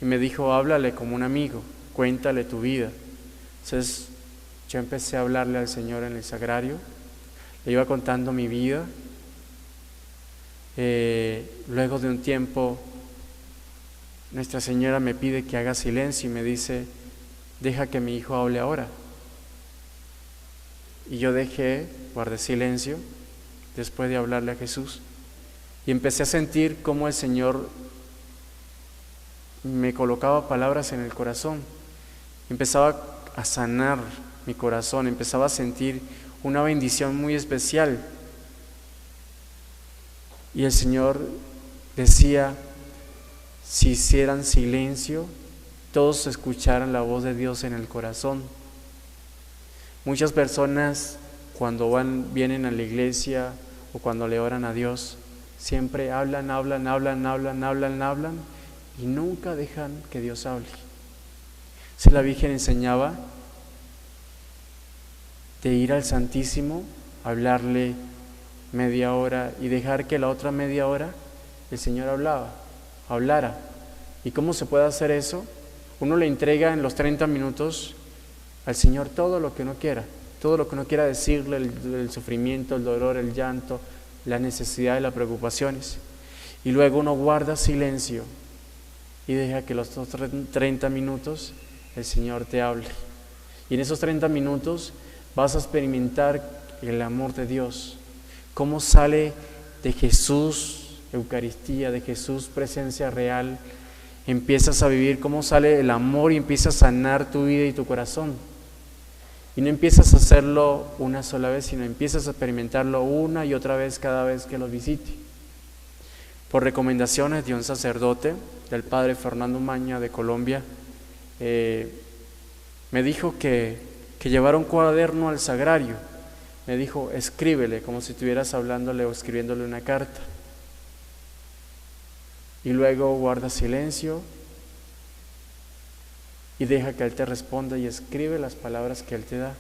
y me dijo, háblale como un amigo, cuéntale tu vida. Entonces yo empecé a hablarle al Señor en el sagrario, le iba contando mi vida. Luego de un tiempo, Nuestra Señora me pide que haga silencio y me dice, deja que mi hijo hable ahora. Y yo guardé silencio después de hablarle a Jesús. Y empecé a sentir cómo el Señor me colocaba palabras en el corazón. Empezaba a sanar mi corazón, empezaba a sentir una bendición muy especial. Y el Señor decía, si hicieran silencio, todos escucharan la voz de Dios en el corazón. Muchas personas cuando vienen a la iglesia o cuando le oran a Dios, siempre hablan y nunca dejan que Dios hable. Si la Virgen enseñaba de ir al Santísimo, hablarle media hora y dejar que la otra media hora el Señor hablara. ¿Y cómo se puede hacer eso? Uno le entrega en los 30 minutos al Señor todo lo que uno quiera decirle, el sufrimiento, el dolor, el llanto, la necesidad y las preocupaciones. Y luego uno guarda silencio y deja que los otros 30 minutos el Señor te hable. Y en esos 30 minutos vas a experimentar el amor de Dios, cómo sale de Jesús, Eucaristía, de Jesús, presencia real. Empiezas a vivir cómo sale el amor y empieza a sanar tu vida y tu corazón. Y no empiezas a hacerlo una sola vez, sino empiezas a experimentarlo una y otra vez cada vez que lo visite. Por recomendaciones de un sacerdote, del padre Fernando Maña de Colombia, me dijo que llevara un cuaderno al sagrario. Me dijo, escríbele, como si estuvieras hablándole o escribiéndole una carta. Y luego guarda silencio y deja que Él te responda y escribe las palabras que Él te da.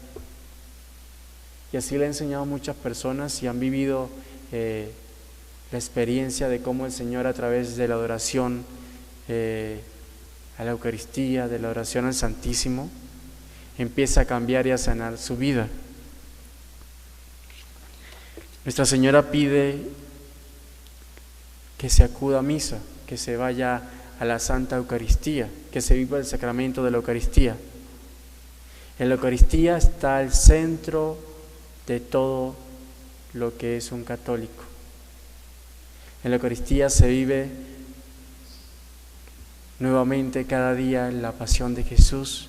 Y así le he enseñado a muchas personas y han vivido la experiencia de cómo el Señor, a través de la adoración a la Eucaristía, de la oración al Santísimo, empieza a cambiar y a sanar su vida. Nuestra Señora pide que se acuda a misa, que se vaya a la Santa Eucaristía, que se viva el sacramento de la Eucaristía. En la Eucaristía está el centro de todo lo que es un católico. En la Eucaristía se vive nuevamente cada día la pasión de Jesús,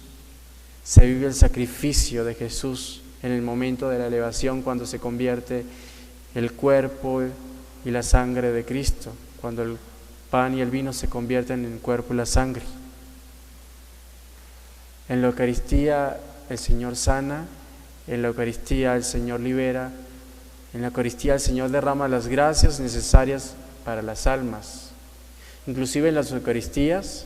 se vive el sacrificio de Jesús en el momento de la elevación, cuando se convierte el cuerpo y la sangre de Cristo, cuando el pan y el vino se convierten en el cuerpo y la sangre. En la Eucaristía el Señor sana, en la Eucaristía el Señor libera, en la Eucaristía el Señor derrama las gracias necesarias para las almas. Inclusive en las Eucaristías,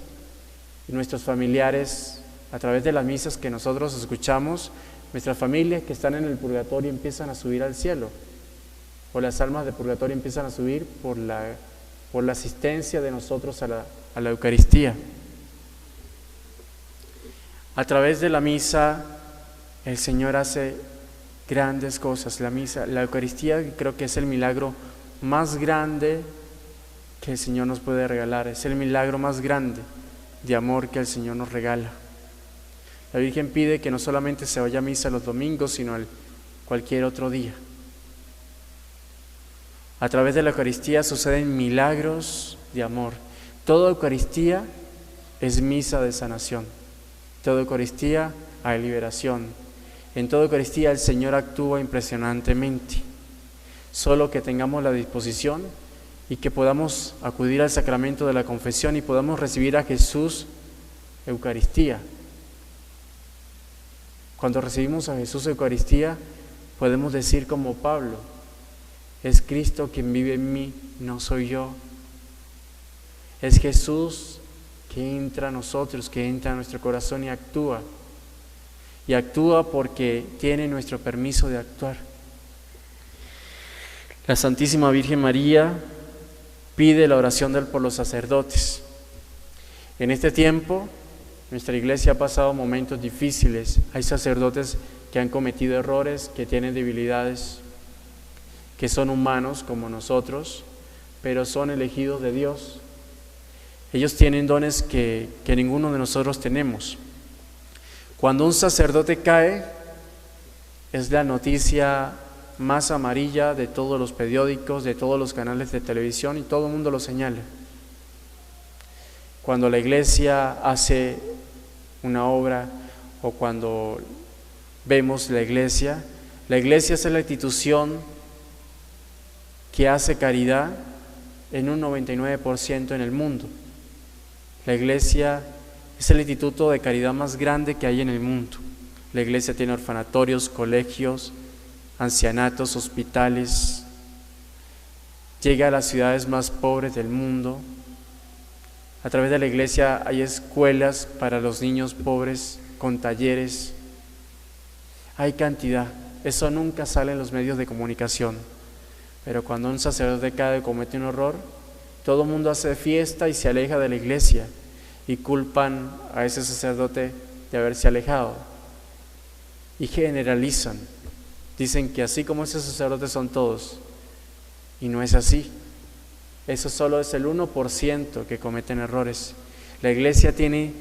nuestros familiares, a través de las misas que nosotros escuchamos, nuestras familias que están en el purgatorio empiezan a subir al cielo, o las almas de purgatorio empiezan a subir por la asistencia de nosotros a la Eucaristía. A través de la misa el Señor hace grandes cosas. La Eucaristía creo que es el milagro más grande que el Señor nos puede regalar, es el milagro más grande de amor que el Señor nos regala. La Virgen pide que no solamente se vaya a misa los domingos, sino cualquier otro día. A través de la Eucaristía suceden milagros de amor. Toda Eucaristía es misa de sanación. Toda Eucaristía hay liberación. En toda Eucaristía el Señor actúa impresionantemente. Solo que tengamos la disposición y que podamos acudir al sacramento de la confesión y podamos recibir a Jesús Eucaristía. Cuando recibimos a Jesús Eucaristía, podemos decir como Pablo: es Cristo quien vive en mí, no soy yo. Es Jesús que entra a nosotros, que entra a nuestro corazón y actúa. Y actúa porque tiene nuestro permiso de actuar. La Santísima Virgen María pide la oración por los sacerdotes. En este tiempo, nuestra iglesia ha pasado momentos difíciles. Hay sacerdotes que han cometido errores, que tienen debilidades, que son humanos como nosotros, pero son elegidos de Dios. Ellos tienen dones que ninguno de nosotros tenemos. Cuando un sacerdote cae, es la noticia más amarilla de todos los periódicos, de todos los canales de televisión, y todo el mundo lo señala. Cuando la iglesia hace una obra o cuando vemos la iglesia es la institución que hace caridad en un 99% en el mundo. La iglesia es el instituto de caridad más grande que hay en el mundo. La iglesia tiene orfanatorios, colegios, ancianatos, hospitales. Llega a las ciudades más pobres del mundo. A través de la iglesia hay escuelas para los niños pobres con talleres. Hay cantidad. Eso nunca sale en los medios de comunicación. Pero cuando un sacerdote cae y comete un error, todo el mundo hace fiesta y se aleja de la iglesia y culpan a ese sacerdote de haberse alejado y generalizan. Dicen que así como ese sacerdote son todos, y no es así. Eso solo es el 1% que cometen errores. La iglesia tiene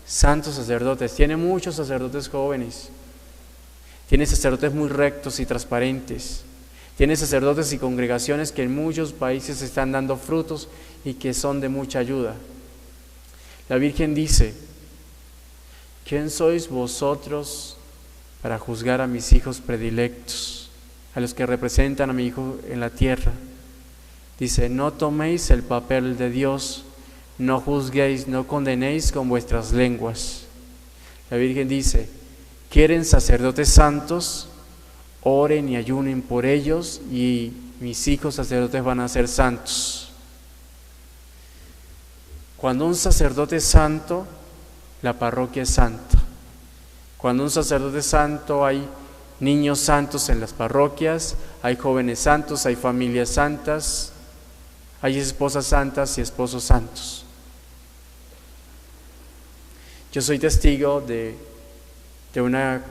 santos sacerdotes. Tiene muchos sacerdotes jóvenes, tiene sacerdotes muy rectos y transparentes, tiene sacerdotes y congregaciones que en muchos países están dando frutos y que son de mucha ayuda. La Virgen dice: ¿quién sois vosotros para juzgar a mis hijos predilectos, a los que representan a mi Hijo en la tierra? Dice: no toméis el papel de Dios, no juzguéis, no condenéis con vuestras lenguas. La Virgen dice: ¿quieren sacerdotes santos? Oren y ayunen por ellos y mis hijos sacerdotes van a ser santos. Cuando un sacerdote es santo, la parroquia es santa. Cuando un sacerdote es santo, hay niños santos en las parroquias, hay jóvenes santos, hay familias santas, hay esposas santas y esposos santos. Yo soy testigo de una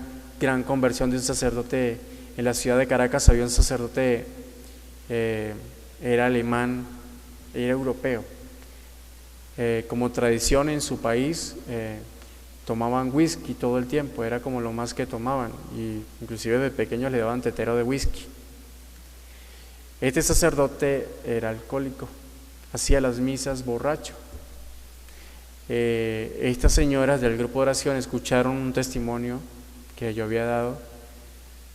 gran conversión de un sacerdote en la ciudad de Caracas. Había un sacerdote, era alemán, era europeo. Como tradición en su país, tomaban whisky todo el tiempo, era como lo más que tomaban, y inclusive de pequeños le daban tetero de whisky. Este sacerdote era alcohólico, hacía las misas borracho. Estas señoras del grupo de oración escucharon un testimonio que yo había dado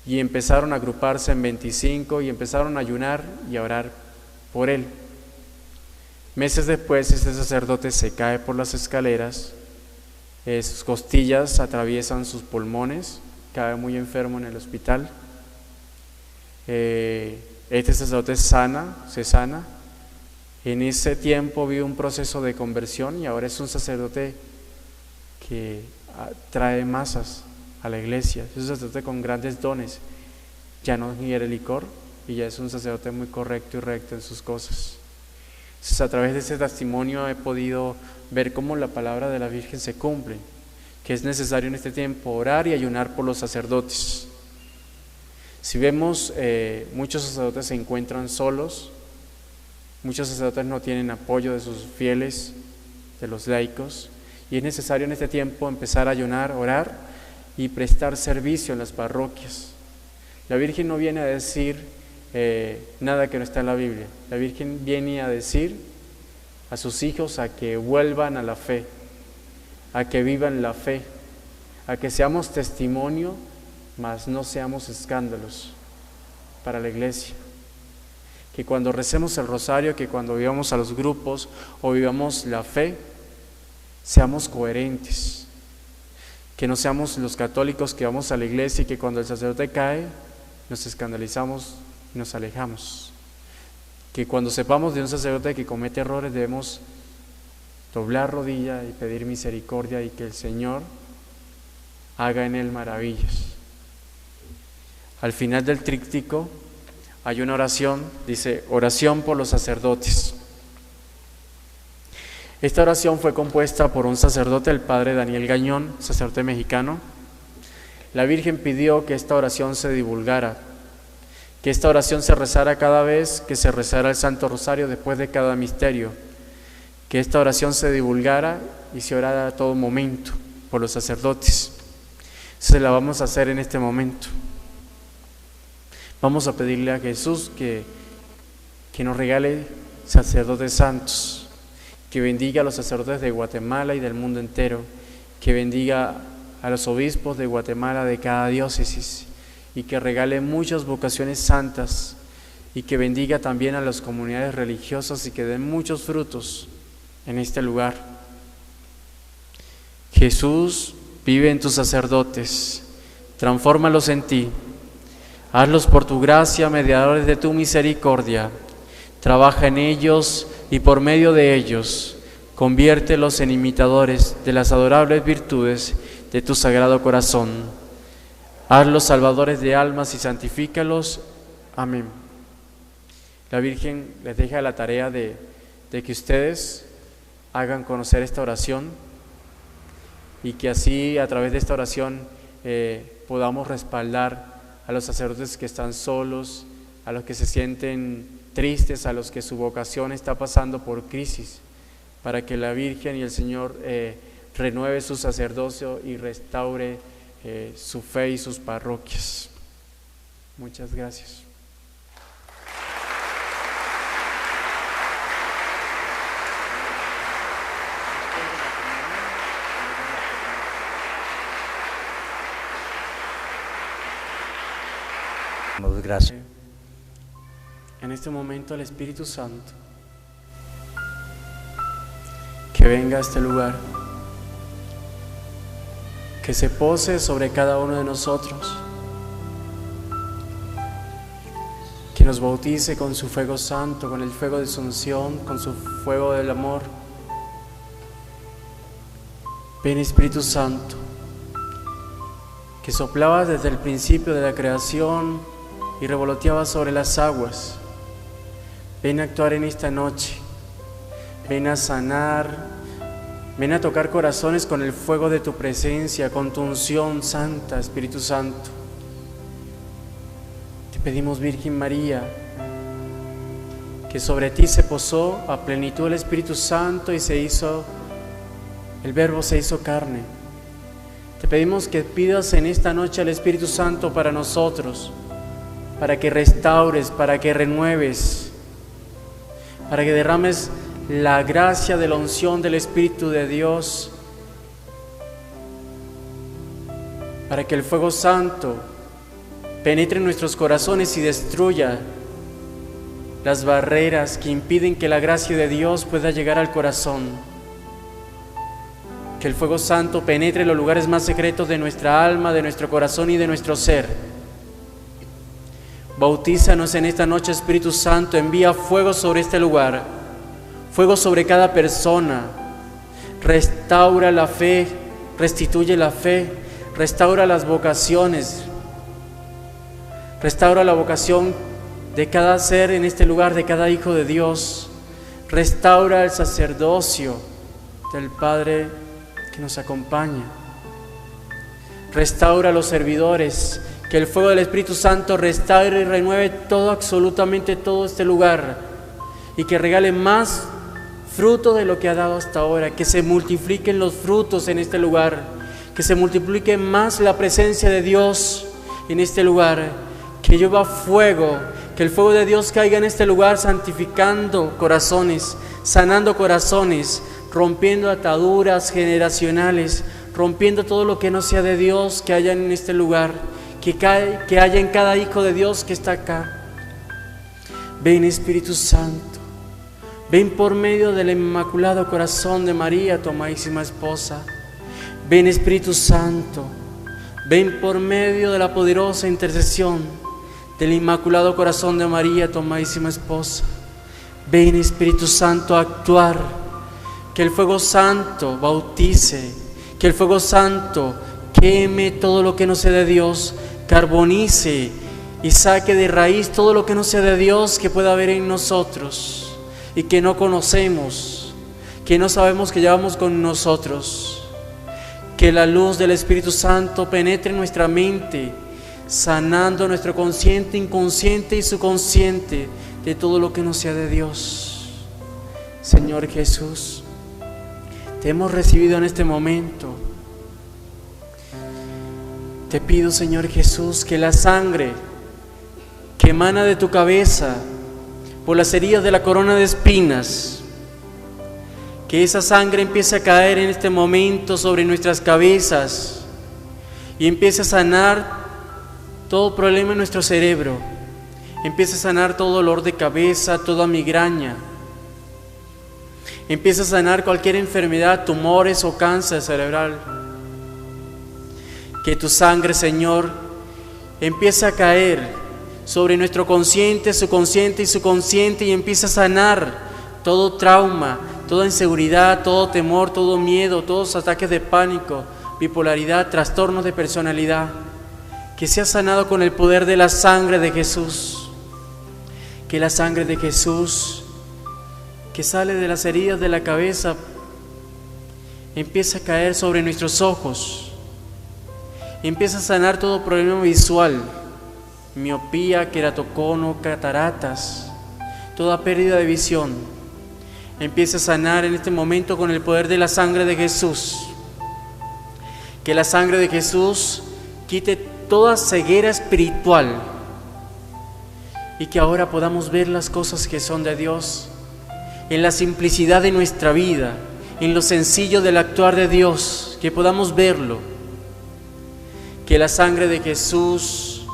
y empezaron a agruparse en 25 y empezaron a ayunar y a orar por él. Meses después, este sacerdote se cae por las escaleras, sus costillas atraviesan sus pulmones, cae muy enfermo en el hospital. Este sacerdote se sana. En ese tiempo vive un proceso de conversión y ahora es un sacerdote que trae masas a la iglesia. Es un sacerdote con grandes dones, ya no ingiere licor y ya es un sacerdote muy correcto y recto en sus cosas. Entonces, a través de ese testimonio he podido ver cómo la palabra de la Virgen se cumple, que es necesario en este tiempo orar y ayunar por los sacerdotes. Si vemos, muchos sacerdotes se encuentran solos, muchos sacerdotes no tienen apoyo de sus fieles, de los laicos, y es necesario en este tiempo empezar a ayunar, orar y prestar servicio en las parroquias. La Virgen no viene a decir nada que no está en la Biblia. La Virgen viene a decir a sus hijos a que vuelvan a la fe, a que vivan la fe, a que seamos testimonio, mas no seamos escándalos para la iglesia. Que cuando recemos el rosario, que cuando vivamos a los grupos o vivamos la fe, seamos coherentes. Que no seamos los católicos que vamos a la iglesia y que cuando el sacerdote cae nos escandalizamos y nos alejamos. Que cuando sepamos de un sacerdote que comete errores debemos doblar rodilla y pedir misericordia y que el Señor haga en él maravillas. Al final del tríptico hay una oración, dice: oración por los sacerdotes. Esta oración fue compuesta por un sacerdote, el padre Daniel Gañón, sacerdote mexicano. La Virgen pidió que esta oración se divulgara, que esta oración se rezara cada vez que se rezara el Santo Rosario después de cada misterio, que esta oración se divulgara y se orara a todo momento por los sacerdotes. Se la vamos a hacer en este momento. Vamos a pedirle a Jesús que nos regale sacerdotes santos, que bendiga a los sacerdotes de Guatemala y del mundo entero, que bendiga a los obispos de Guatemala, de cada diócesis, y que regale muchas vocaciones santas, y que bendiga también a las comunidades religiosas y que den muchos frutos en este lugar. Jesús, vive en tus sacerdotes, transfórmalos en ti, hazlos por tu gracia, mediadores de tu misericordia, trabaja en ellos y por medio de ellos, conviértelos en imitadores de las adorables virtudes de tu sagrado corazón. Hazlos salvadores de almas y santifícalos. Amén. La Virgen les deja la tarea de que ustedes hagan conocer esta oración y que así a través de esta oración podamos respaldar a los sacerdotes que están solos, a los que se sienten tristes, a los que su vocación está pasando por crisis, para que la Virgen y el Señor renueve su sacerdocio y restaure su fe y sus parroquias. Muchas gracias. Gracias. En este momento el Espíritu Santo que venga a este lugar, que se pose sobre cada uno de nosotros, que nos bautice con su fuego santo, con el fuego de su unción, con su fuego del amor. Ven, Espíritu Santo, que soplabas desde el principio de la creación y revoloteabas sobre las aguas. Ven a actuar en esta noche, ven a sanar, ven a tocar corazones con el fuego de tu presencia, con tu unción santa, Espíritu Santo. Te pedimos, Virgen María, que sobre ti se posó a plenitud el Espíritu Santo y el Verbo se hizo carne. Te pedimos que pidas en esta noche al Espíritu Santo para nosotros, para que restaures, para que renueves, para que derrames la gracia de la unción del Espíritu de Dios, para que el fuego santo penetre en nuestros corazones y destruya las barreras que impiden que la gracia de Dios pueda llegar al corazón. Que el fuego santo penetre en los lugares más secretos de nuestra alma, de nuestro corazón y de nuestro ser. Bautízanos en esta noche, Espíritu Santo, envía fuego sobre este lugar, fuego sobre cada persona, restaura la fe, restituye la fe, restaura las vocaciones, restaura la vocación de cada ser en este lugar, de cada hijo de Dios, restaura el sacerdocio del Padre que nos acompaña, restaura a los servidores. Que el fuego del Espíritu Santo restaure y renueve todo, absolutamente todo este lugar, y que regale más fruto de lo que ha dado hasta ahora, que se multipliquen los frutos en este lugar, que se multiplique más la presencia de Dios en este lugar, que llueva fuego, que el fuego de Dios caiga en este lugar, santificando corazones, sanando corazones, rompiendo ataduras generacionales, rompiendo todo lo que no sea de Dios que haya en este lugar, que haya en cada hijo de Dios que está acá. Ven, Espíritu Santo, ven por medio del Inmaculado Corazón de María, tu amadísima esposa. Ven, Espíritu Santo, ven por medio de la poderosa intercesión del Inmaculado Corazón de María, tu amadísima esposa. Ven, Espíritu Santo, a actuar, que el fuego santo bautice, que el fuego santo queme todo lo que no sea de Dios, carbonice y saque de raíz todo lo que no sea de Dios que pueda haber en nosotros y que no conocemos, que no sabemos que llevamos con nosotros. Que la luz del Espíritu Santo penetre en nuestra mente, sanando nuestro consciente, inconsciente y subconsciente de todo lo que no sea de Dios. Señor Jesús, te hemos recibido en este momento. Te pido, Señor Jesús, que la sangre que emana de tu cabeza por las heridas de la corona de espinas, que esa sangre empiece a caer en este momento sobre nuestras cabezas y empiece a sanar todo problema en nuestro cerebro, empiece a sanar todo dolor de cabeza, toda migraña, empiece a sanar cualquier enfermedad, tumores o cáncer cerebral. Que tu sangre, Señor, empiece a caer sobre nuestro consciente, subconsciente y subconsciente y empiece a sanar todo trauma, toda inseguridad, todo temor, todo miedo, todos ataques de pánico, bipolaridad, trastornos de personalidad. Que sea sanado con el poder de la sangre de Jesús. Que la sangre de Jesús, que sale de las heridas de la cabeza, empiece a caer sobre nuestros ojos. Empieza a sanar todo problema visual, miopía, queratocono, cataratas, toda pérdida de visión. Empieza a sanar en este momento con el poder de la sangre de Jesús. Que la sangre de Jesús quite toda ceguera espiritual y que ahora podamos ver las cosas que son de Dios, en la simplicidad de nuestra vida, en lo sencillo del actuar de Dios, que podamos verlo. Que la sangre de Jesús,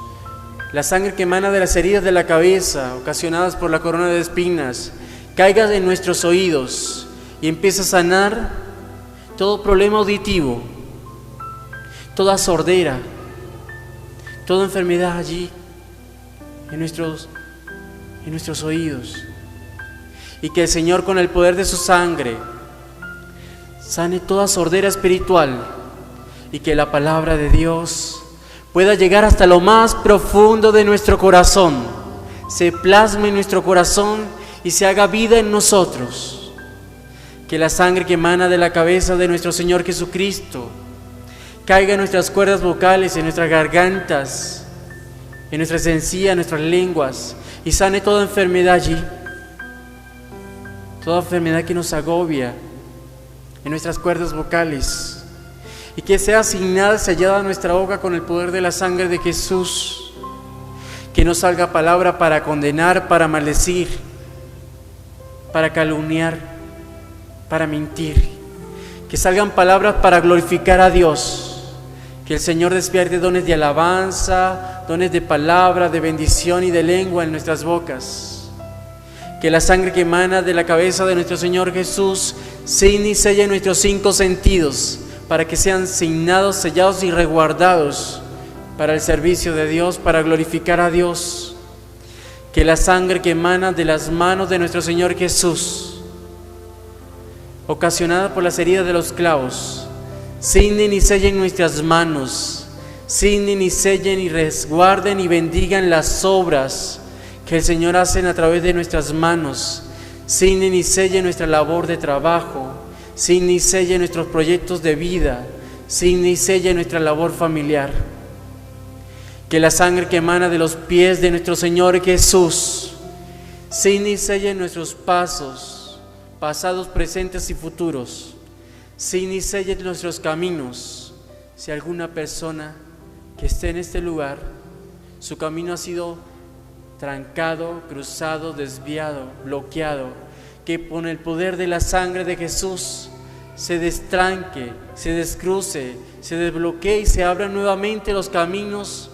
la sangre que emana de las heridas de la cabeza ocasionadas por la corona de espinas, caiga en nuestros oídos y empiece a sanar todo problema auditivo, toda sordera, toda enfermedad allí en nuestros oídos. Y que el Señor, con el poder de su sangre, sane toda sordera espiritual y que la palabra de Dios pueda llegar hasta lo más profundo de nuestro corazón, se plasme en nuestro corazón y se haga vida en nosotros. Que la sangre que emana de la cabeza de nuestro Señor Jesucristo caiga en nuestras cuerdas vocales, en nuestras gargantas, en nuestras encías, en nuestras lenguas, y sane toda enfermedad allí, toda enfermedad que nos agobia en nuestras cuerdas vocales, y que sea asignada, sellada a nuestra boca con el poder de la sangre de Jesús. Que no salga palabra para condenar, para maldecir, para calumniar, para mentir. Que salgan palabras para glorificar a Dios. Que el Señor despierte dones de alabanza, dones de palabra, de bendición y de lengua en nuestras bocas. Que la sangre que emana de la cabeza de nuestro Señor Jesús ciñe y selle nuestros 5 sentidos, para que sean signados, sellados y resguardados para el servicio de Dios, para glorificar a Dios. Que la sangre que emana de las manos de nuestro Señor Jesús, ocasionada por las heridas de los clavos, ciñen y sellen nuestras manos, ciñen y sellen y resguarden y bendigan las obras que el Señor hace a través de nuestras manos, ciñen y sellen nuestra labor de trabajo, ciñen y sellen nuestros proyectos de vida, ciñen y sellen nuestra labor familiar. Que la sangre que emana de los pies de nuestro Señor Jesús ciñe y selle nuestros pasos, pasados, presentes y futuros. Ciñe y selle nuestros caminos. Si alguna persona que esté en este lugar, su camino ha sido trancado, cruzado, desviado, bloqueado, que con el poder de la sangre de Jesús se destranque, se descruce, se desbloquee y se abran nuevamente los caminos,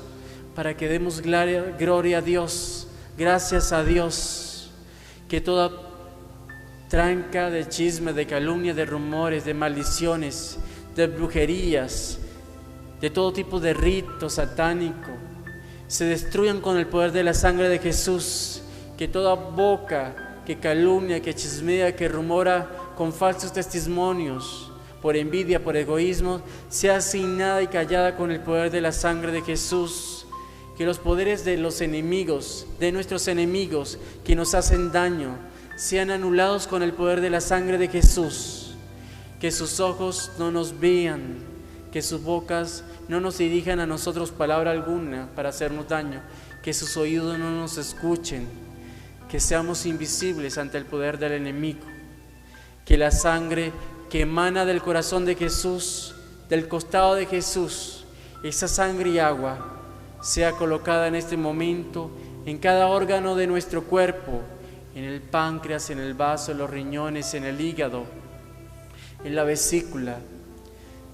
para que demos gloria a Dios, gracias a Dios. Que toda tranca de chisme, de calumnia, de rumores, de maldiciones, de brujerías, de todo tipo de rito satánico, se destruyan con el poder de la sangre de Jesús. Que toda boca que calumnia, que chismea, que rumora con falsos testimonios, por envidia, por egoísmo, sea asignada y callada con el poder de la sangre de Jesús. Que los poderes de los enemigos, de nuestros enemigos que nos hacen daño, sean anulados con el poder de la sangre de Jesús. Que sus ojos no nos vean, que sus bocas no nos dirijan a nosotros palabra alguna para hacernos daño, que sus oídos no nos escuchen, que seamos invisibles ante el poder del enemigo. Que la sangre que emana del corazón de Jesús, del costado de Jesús, esa sangre y agua, sea colocada en este momento en cada órgano de nuestro cuerpo, en el páncreas, en el vaso, en los riñones, en el hígado, en la vesícula.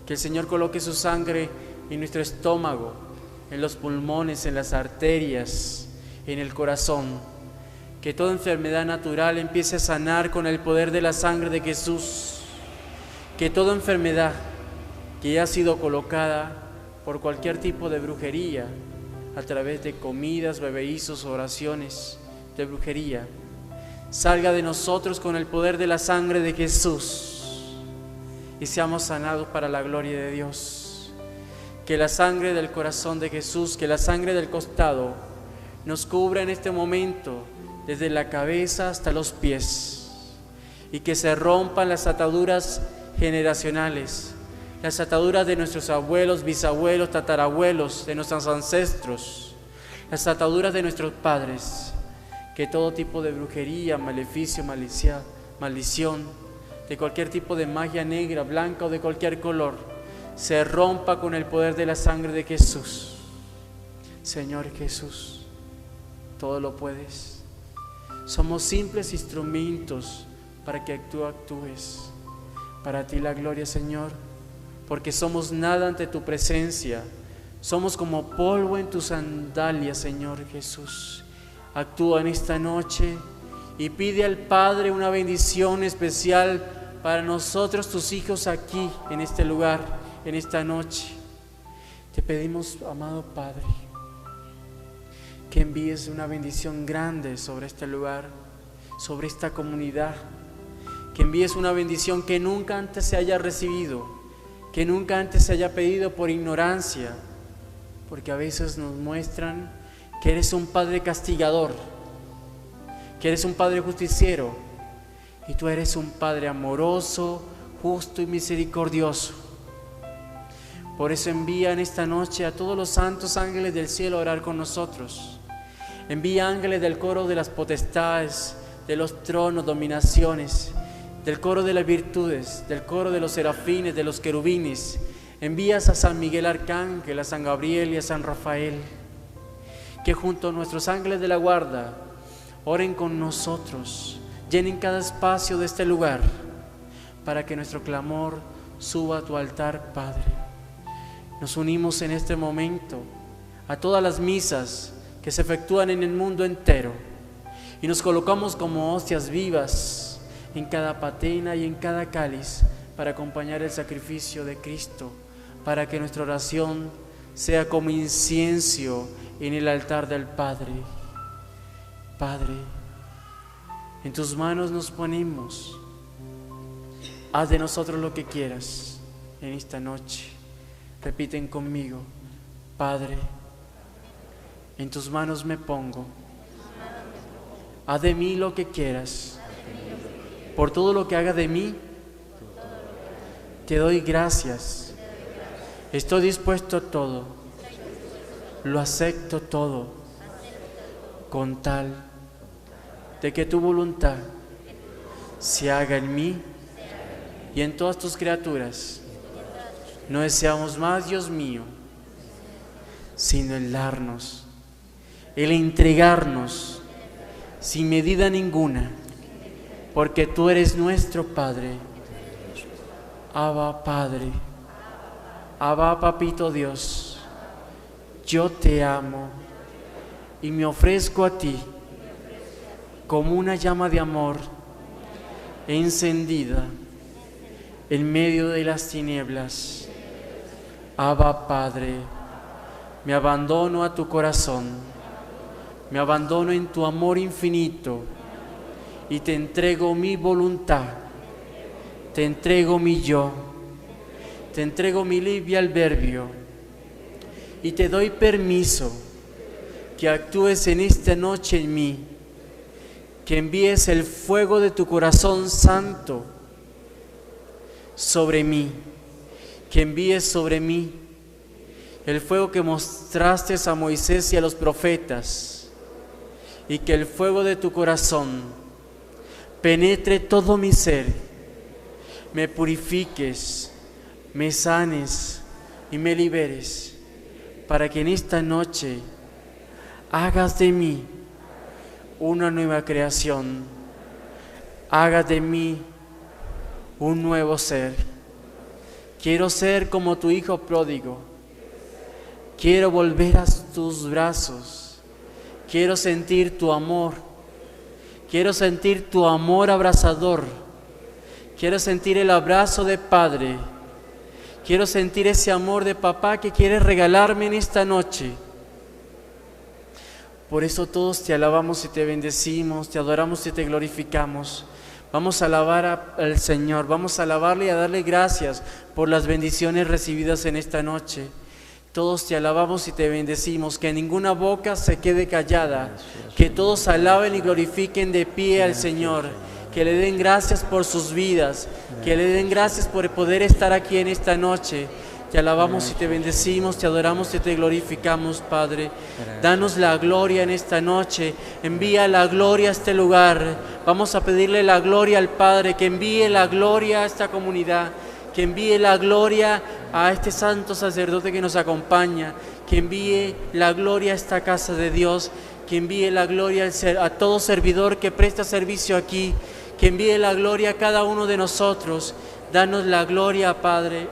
Que el Señor coloque su sangre en nuestro estómago, en los pulmones, en las arterias, en el corazón. Que toda enfermedad natural empiece a sanar con el poder de la sangre de Jesús. Que toda enfermedad que ya ha sido colocada por cualquier tipo de brujería, a través de comidas, bebeizos, oraciones de brujería, salga de nosotros con el poder de la sangre de Jesús y seamos sanados para la gloria de Dios. Que la sangre del corazón de Jesús, que la sangre del costado nos cubra en este momento desde la cabeza hasta los pies, y que se rompan las ataduras generacionales, las ataduras de nuestros abuelos, bisabuelos, tatarabuelos, de nuestros ancestros, las ataduras de nuestros padres. Que todo tipo de brujería, maleficio, maldición, de cualquier tipo de magia negra, blanca o de cualquier color, se rompa con el poder de la sangre de Jesús. Señor Jesús, todo lo puedes. Somos simples instrumentos para que tú actúes. Para ti la gloria, Señor, porque somos nada ante tu presencia. Somos como polvo en tus sandalias, Señor Jesús. Actúa en esta noche y pide al Padre una bendición especial para nosotros, tus hijos, aquí, en este lugar, en esta noche. Te pedimos, amado Padre, que envíes una bendición grande sobre este lugar, sobre esta comunidad, que envíes una bendición que nunca antes se haya recibido, que nunca antes se haya pedido por ignorancia, porque a veces nos muestran que eres un Padre castigador, que eres un Padre justiciero, y tú eres un Padre amoroso, justo y misericordioso. Por eso envía en esta noche a todos los santos ángeles del cielo a orar con nosotros. Envía ángeles del coro de las potestades, de los tronos, dominaciones, del coro de las virtudes, del coro de los serafines, de los querubines. Envías a San Miguel Arcángel, a San Gabriel y a San Rafael, que junto a nuestros ángeles de la guarda oren con nosotros, llenen cada espacio de este lugar, para que nuestro clamor suba a tu altar, Padre. Nos unimos en este momento a todas las misas que se efectúan en el mundo entero y nos colocamos como hostias vivas en cada patena y en cada cáliz para acompañar el sacrificio de Cristo, para que nuestra oración sea como incienso en el altar del Padre. Padre, en tus manos nos ponemos. Haz de nosotros lo que quieras en esta noche. Repiten conmigo: Padre, en tus manos me pongo. Haz de mí lo que quieras. Por todo lo que haga de mí, te doy gracias. Estoy dispuesto a todo. Lo acepto todo, con tal de que tu voluntad se haga en mí y en todas tus criaturas. No deseamos más, Dios mío, sino el darnos, el entregarnos sin medida ninguna, porque tú eres nuestro Padre. Abba, Padre, Abba, Papito Dios, yo te amo y me ofrezco a ti como una llama de amor encendida en medio de las tinieblas. Abba, Padre, me abandono a tu corazón, me abandono en tu amor infinito y te entrego mi voluntad, te entrego mi yo, te entrego mi libre albedrío y te doy permiso que actúes en esta noche en mí, que envíes el fuego de tu corazón santo sobre mí, que envíes sobre mí el fuego que mostraste a Moisés y a los profetas, y que el fuego de tu corazón penetre todo mi ser, me purifiques, me sanes y me liberes, para que en esta noche hagas de mí una nueva creación, hagas de mí un nuevo ser. Quiero ser como tu hijo pródigo, quiero volver a tus brazos, quiero sentir tu amor, quiero sentir tu amor abrazador, quiero sentir el abrazo de Padre, quiero sentir ese amor de papá que quieres regalarme en esta noche. Por eso todos te alabamos y te bendecimos, te adoramos y te glorificamos. Vamos a alabar al Señor, vamos a alabarle y a darle gracias por las bendiciones recibidas en esta noche. Todos te alabamos y te bendecimos, que ninguna boca se quede callada, que todos alaben y glorifiquen de pie al Señor, que le den gracias por sus vidas, que le den gracias por poder estar aquí en esta noche. Te alabamos y te bendecimos, te adoramos y te glorificamos, Padre. Danos la gloria en esta noche, envía la gloria a este lugar. Vamos a pedirle la gloria al Padre, que envíe la gloria a esta comunidad, que envíe la gloria a este santo sacerdote que nos acompaña, que envíe la gloria a esta casa de Dios, que envíe la gloria a todo servidor que presta servicio aquí, que envíe la gloria a cada uno de nosotros. Danos la gloria, Padre.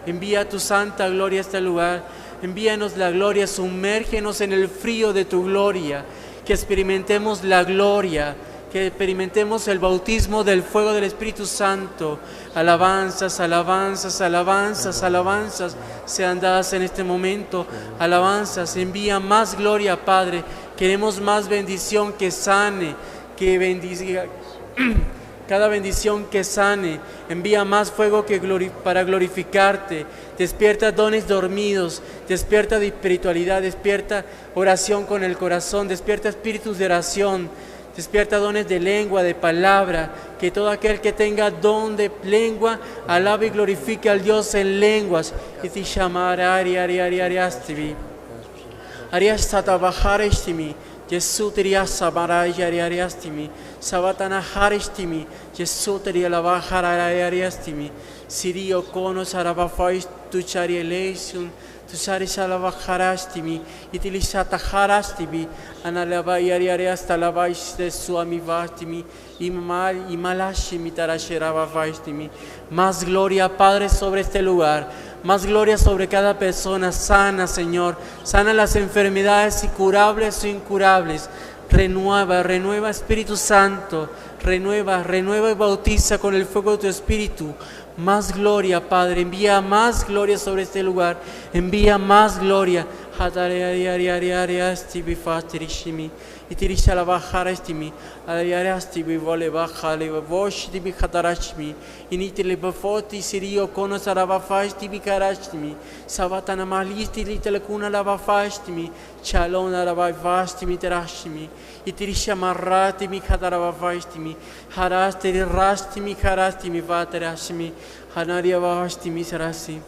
Envía tu santa gloria a este lugar. Envíanos la gloria, sumérgenos en el frío de tu gloria, que experimentemos la gloria, que experimentemos el bautismo del fuego del Espíritu Santo. Alabanzas, alabanzas, alabanzas, alabanzas sean dadas en este momento. Alabanzas, envía más gloria, Padre. Queremos más bendición que sane, que bendiga. Cada bendición que sane, envía más fuego para glorificarte. Despierta dones dormidos, despierta de espiritualidad, despierta oración con el corazón, despierta espíritus de oración, despierta dones de lengua, de palabra. Que todo aquel que tenga don de lengua alabe y glorifique al Dios en lenguas. Y te llamará ariastivi. Ariastatabajarestimi. Jesús teria sabarayariastimi. Sabatana haristimi. Jesús teria lavajarayariastimi. Sirio konos arabafais tucharieleison. Tusaris alavajarastimi. Itilisata harastimi. Analavayariasta lavais de suamivastimi. Imalashimi tarasheravavaistimi. Más gloria, Padre, sobre este lugar. Más gloria sobre cada persona. Sana, Señor. Sana las enfermedades incurables o incurables. Renueva, renueva, Espíritu Santo. Renueva, renueva y bautiza con el fuego de tu Espíritu. Más gloria, Padre. Envía más gloria sobre este lugar. Envía más gloria. Itirisha la bajara estimi, alayarasti vole bajale vosh di bihatarashmi, initile bafoti sirio konos arabafasti bikarashmi, sabatana malisti litelekuna lavafastimi, chalon arabafastimi terashmi, itirisha marrati mi hatarabafastimi, harasteri rastimi harastimi vaterashmi, hanaria vastimi sarasi.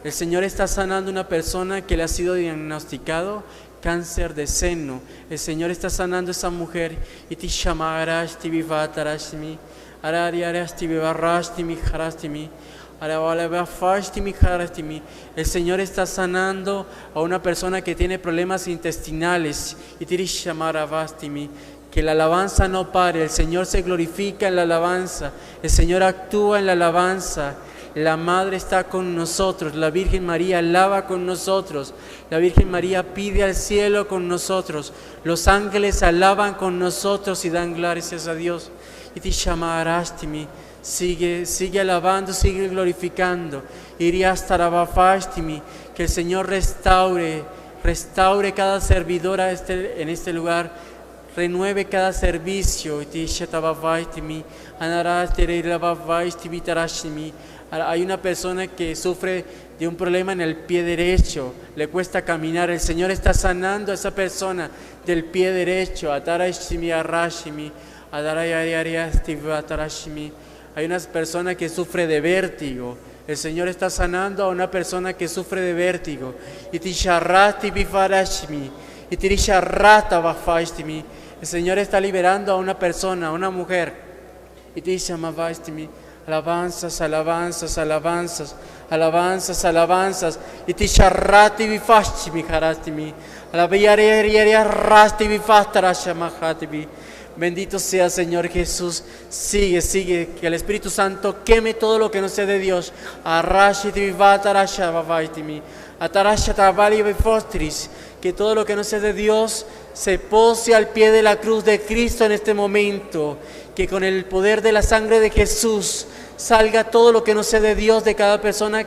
El Señor está sanando una persona que le ha sido diagnosticado cáncer de seno. El Señor está sanando a esa mujer. Y te llamarás, te vivatarashmi, arariarasti vivarastimi, harastimi, arabalabafastimi, harastimi. El Señor está sanando a una persona que tiene problemas intestinales. Y te llamarabastimi. Que la alabanza no pare. El Señor se glorifica en la alabanza. El Señor actúa en la alabanza. La Madre está con nosotros, la Virgen María alaba con nosotros, la Virgen María pide al cielo con nosotros, los ángeles alaban con nosotros y dan gracias a Dios. Y te llamarastimi, sigue alabando, sigue glorificando. Iriastarabafastimi, que el Señor restaure cada servidora en este lugar, renueve cada servicio. Y te llamarastimi, anarasterabafastimi tarashimi. Hay una persona que sufre de un problema en el pie derecho, le cuesta caminar. El Señor está sanando a esa persona del pie derecho. Hay una persona que sufre de vértigo. El Señor está sanando a una persona que sufre de vértigo. El Señor está liberando a una persona, a una mujer. Alabanzas, alabanzas, alabanzas, alabanzas, alabanzas. Y te charrati vifashmi harastimi. Alabayariaria rasti vifatarashamahatibi. Bendito sea, Señor Jesús. Sigue, que el Espíritu Santo queme todo lo que no sea de Dios. Arrashiti vifatarashamavaitimi. Atarashatabali vifostris. Que todo lo que no sea de Dios se pose al pie de la cruz de Cristo en este momento. Que con el poder de la sangre de Jesús salga todo lo que no sea de Dios de cada persona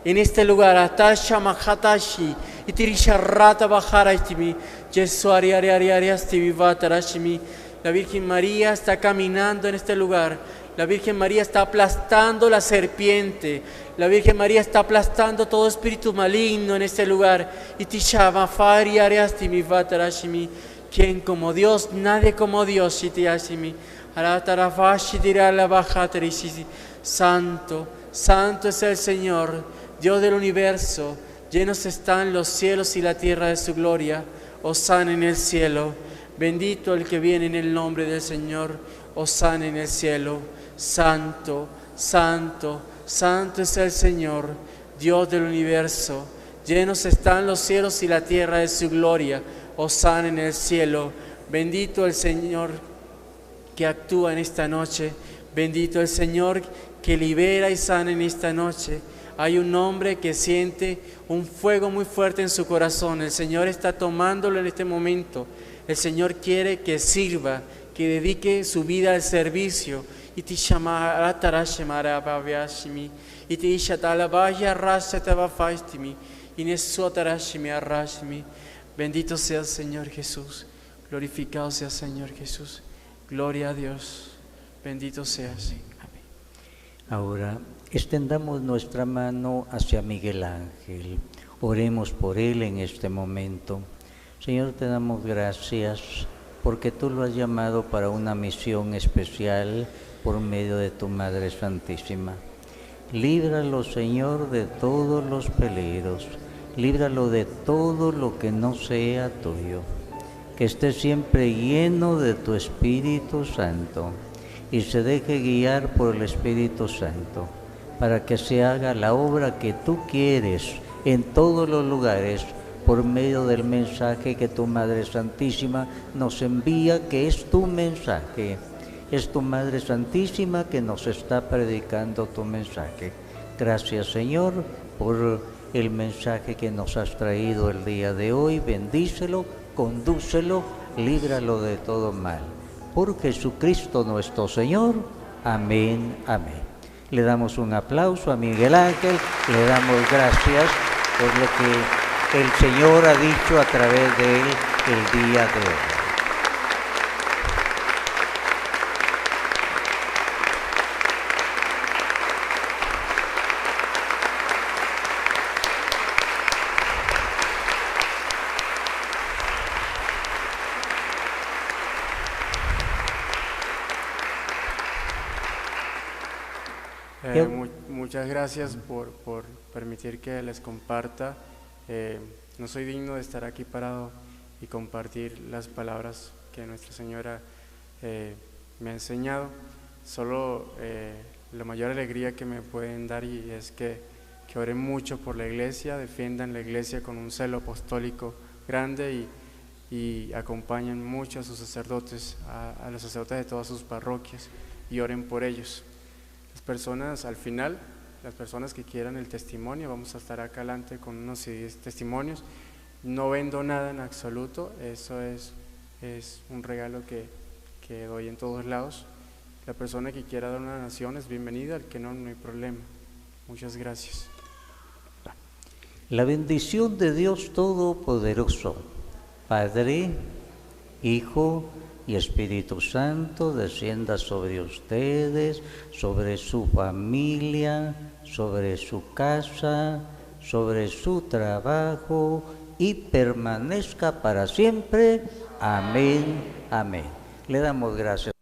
en este lugar. Atasha mahatashi, itirisharrata bajarastimi, yesuariariariariastivivatarashimi. La Virgen María está caminando en este lugar. La Virgen María está aplastando la serpiente. La Virgen María está aplastando todo espíritu maligno en este lugar. Itishamafariariastimivatarashimi. ¿Quién como Dios? Nadie como Dios. Santo, santo es el Señor, Dios del universo. Llenos están los cielos y la tierra de su gloria. Hosana en el cielo. Bendito el que viene en el nombre del Señor. Hosana en el cielo. Santo, santo, santo es el Señor, Dios del universo. Llenos están los cielos y la tierra de su gloria. Hosana en el cielo. Bendito el Señor que actúa en esta noche. Bendito el Señor que libera y sana en esta noche. Hay un hombre que siente un fuego muy fuerte en su corazón. El Señor está tomándolo en este momento. El Señor quiere que sirva, que dedique su vida al servicio. Y te llamará tarashemara babiashimi. Y te ishatalabaya rasatabafaistimi. Y nesuatarashimi arashimi. Bendito sea el Señor Jesús. Glorificado sea el Señor Jesús. Gloria a Dios. Bendito seas. Amén. Ahora extendamos nuestra mano hacia Miguel Ángel. Oremos por él en este momento. Señor, te damos gracias porque tú lo has llamado para una misión especial por medio de tu Madre Santísima. Líbralo, Señor, de todos los peligros. Líbralo de todo lo que no sea tuyo. Que esté siempre lleno de tu Espíritu Santo y se deje guiar por el Espíritu Santo para que se haga la obra que tú quieres en todos los lugares por medio del mensaje que tu Madre Santísima nos envía, que es tu mensaje. Es tu Madre Santísima que nos está predicando tu mensaje. Gracias, Señor, por el mensaje que nos has traído el día de hoy. Bendícelo, condúcelo, líbralo de todo mal. Por Jesucristo nuestro Señor. Amén, amén. Le damos un aplauso a Miguel Ángel, le damos gracias por lo que el Señor ha dicho a través de él el día de hoy. Muchas gracias por permitir que les comparta. No soy digno de estar aquí parado y compartir las palabras que Nuestra Señora me ha enseñado. Solo la mayor alegría que me pueden dar y es que oren mucho por la iglesia, defiendan la iglesia con un celo apostólico grande y acompañen mucho a sus sacerdotes, a los sacerdotes de todas sus parroquias, y oren por ellos. Las personas, al final, las personas que quieran el testimonio, vamos a estar acá adelante con unos testimonios. No vendo nada en absoluto, eso es un regalo que doy en todos lados. La persona que quiera dar una donación es bienvenida, el que no, no hay problema. Muchas gracias. La bendición de Dios Todopoderoso, Padre, Hijo y Espíritu Santo, descienda sobre ustedes, sobre su familia, sobre su casa, sobre su trabajo y permanezca para siempre. Amén, amén. Le damos gracias.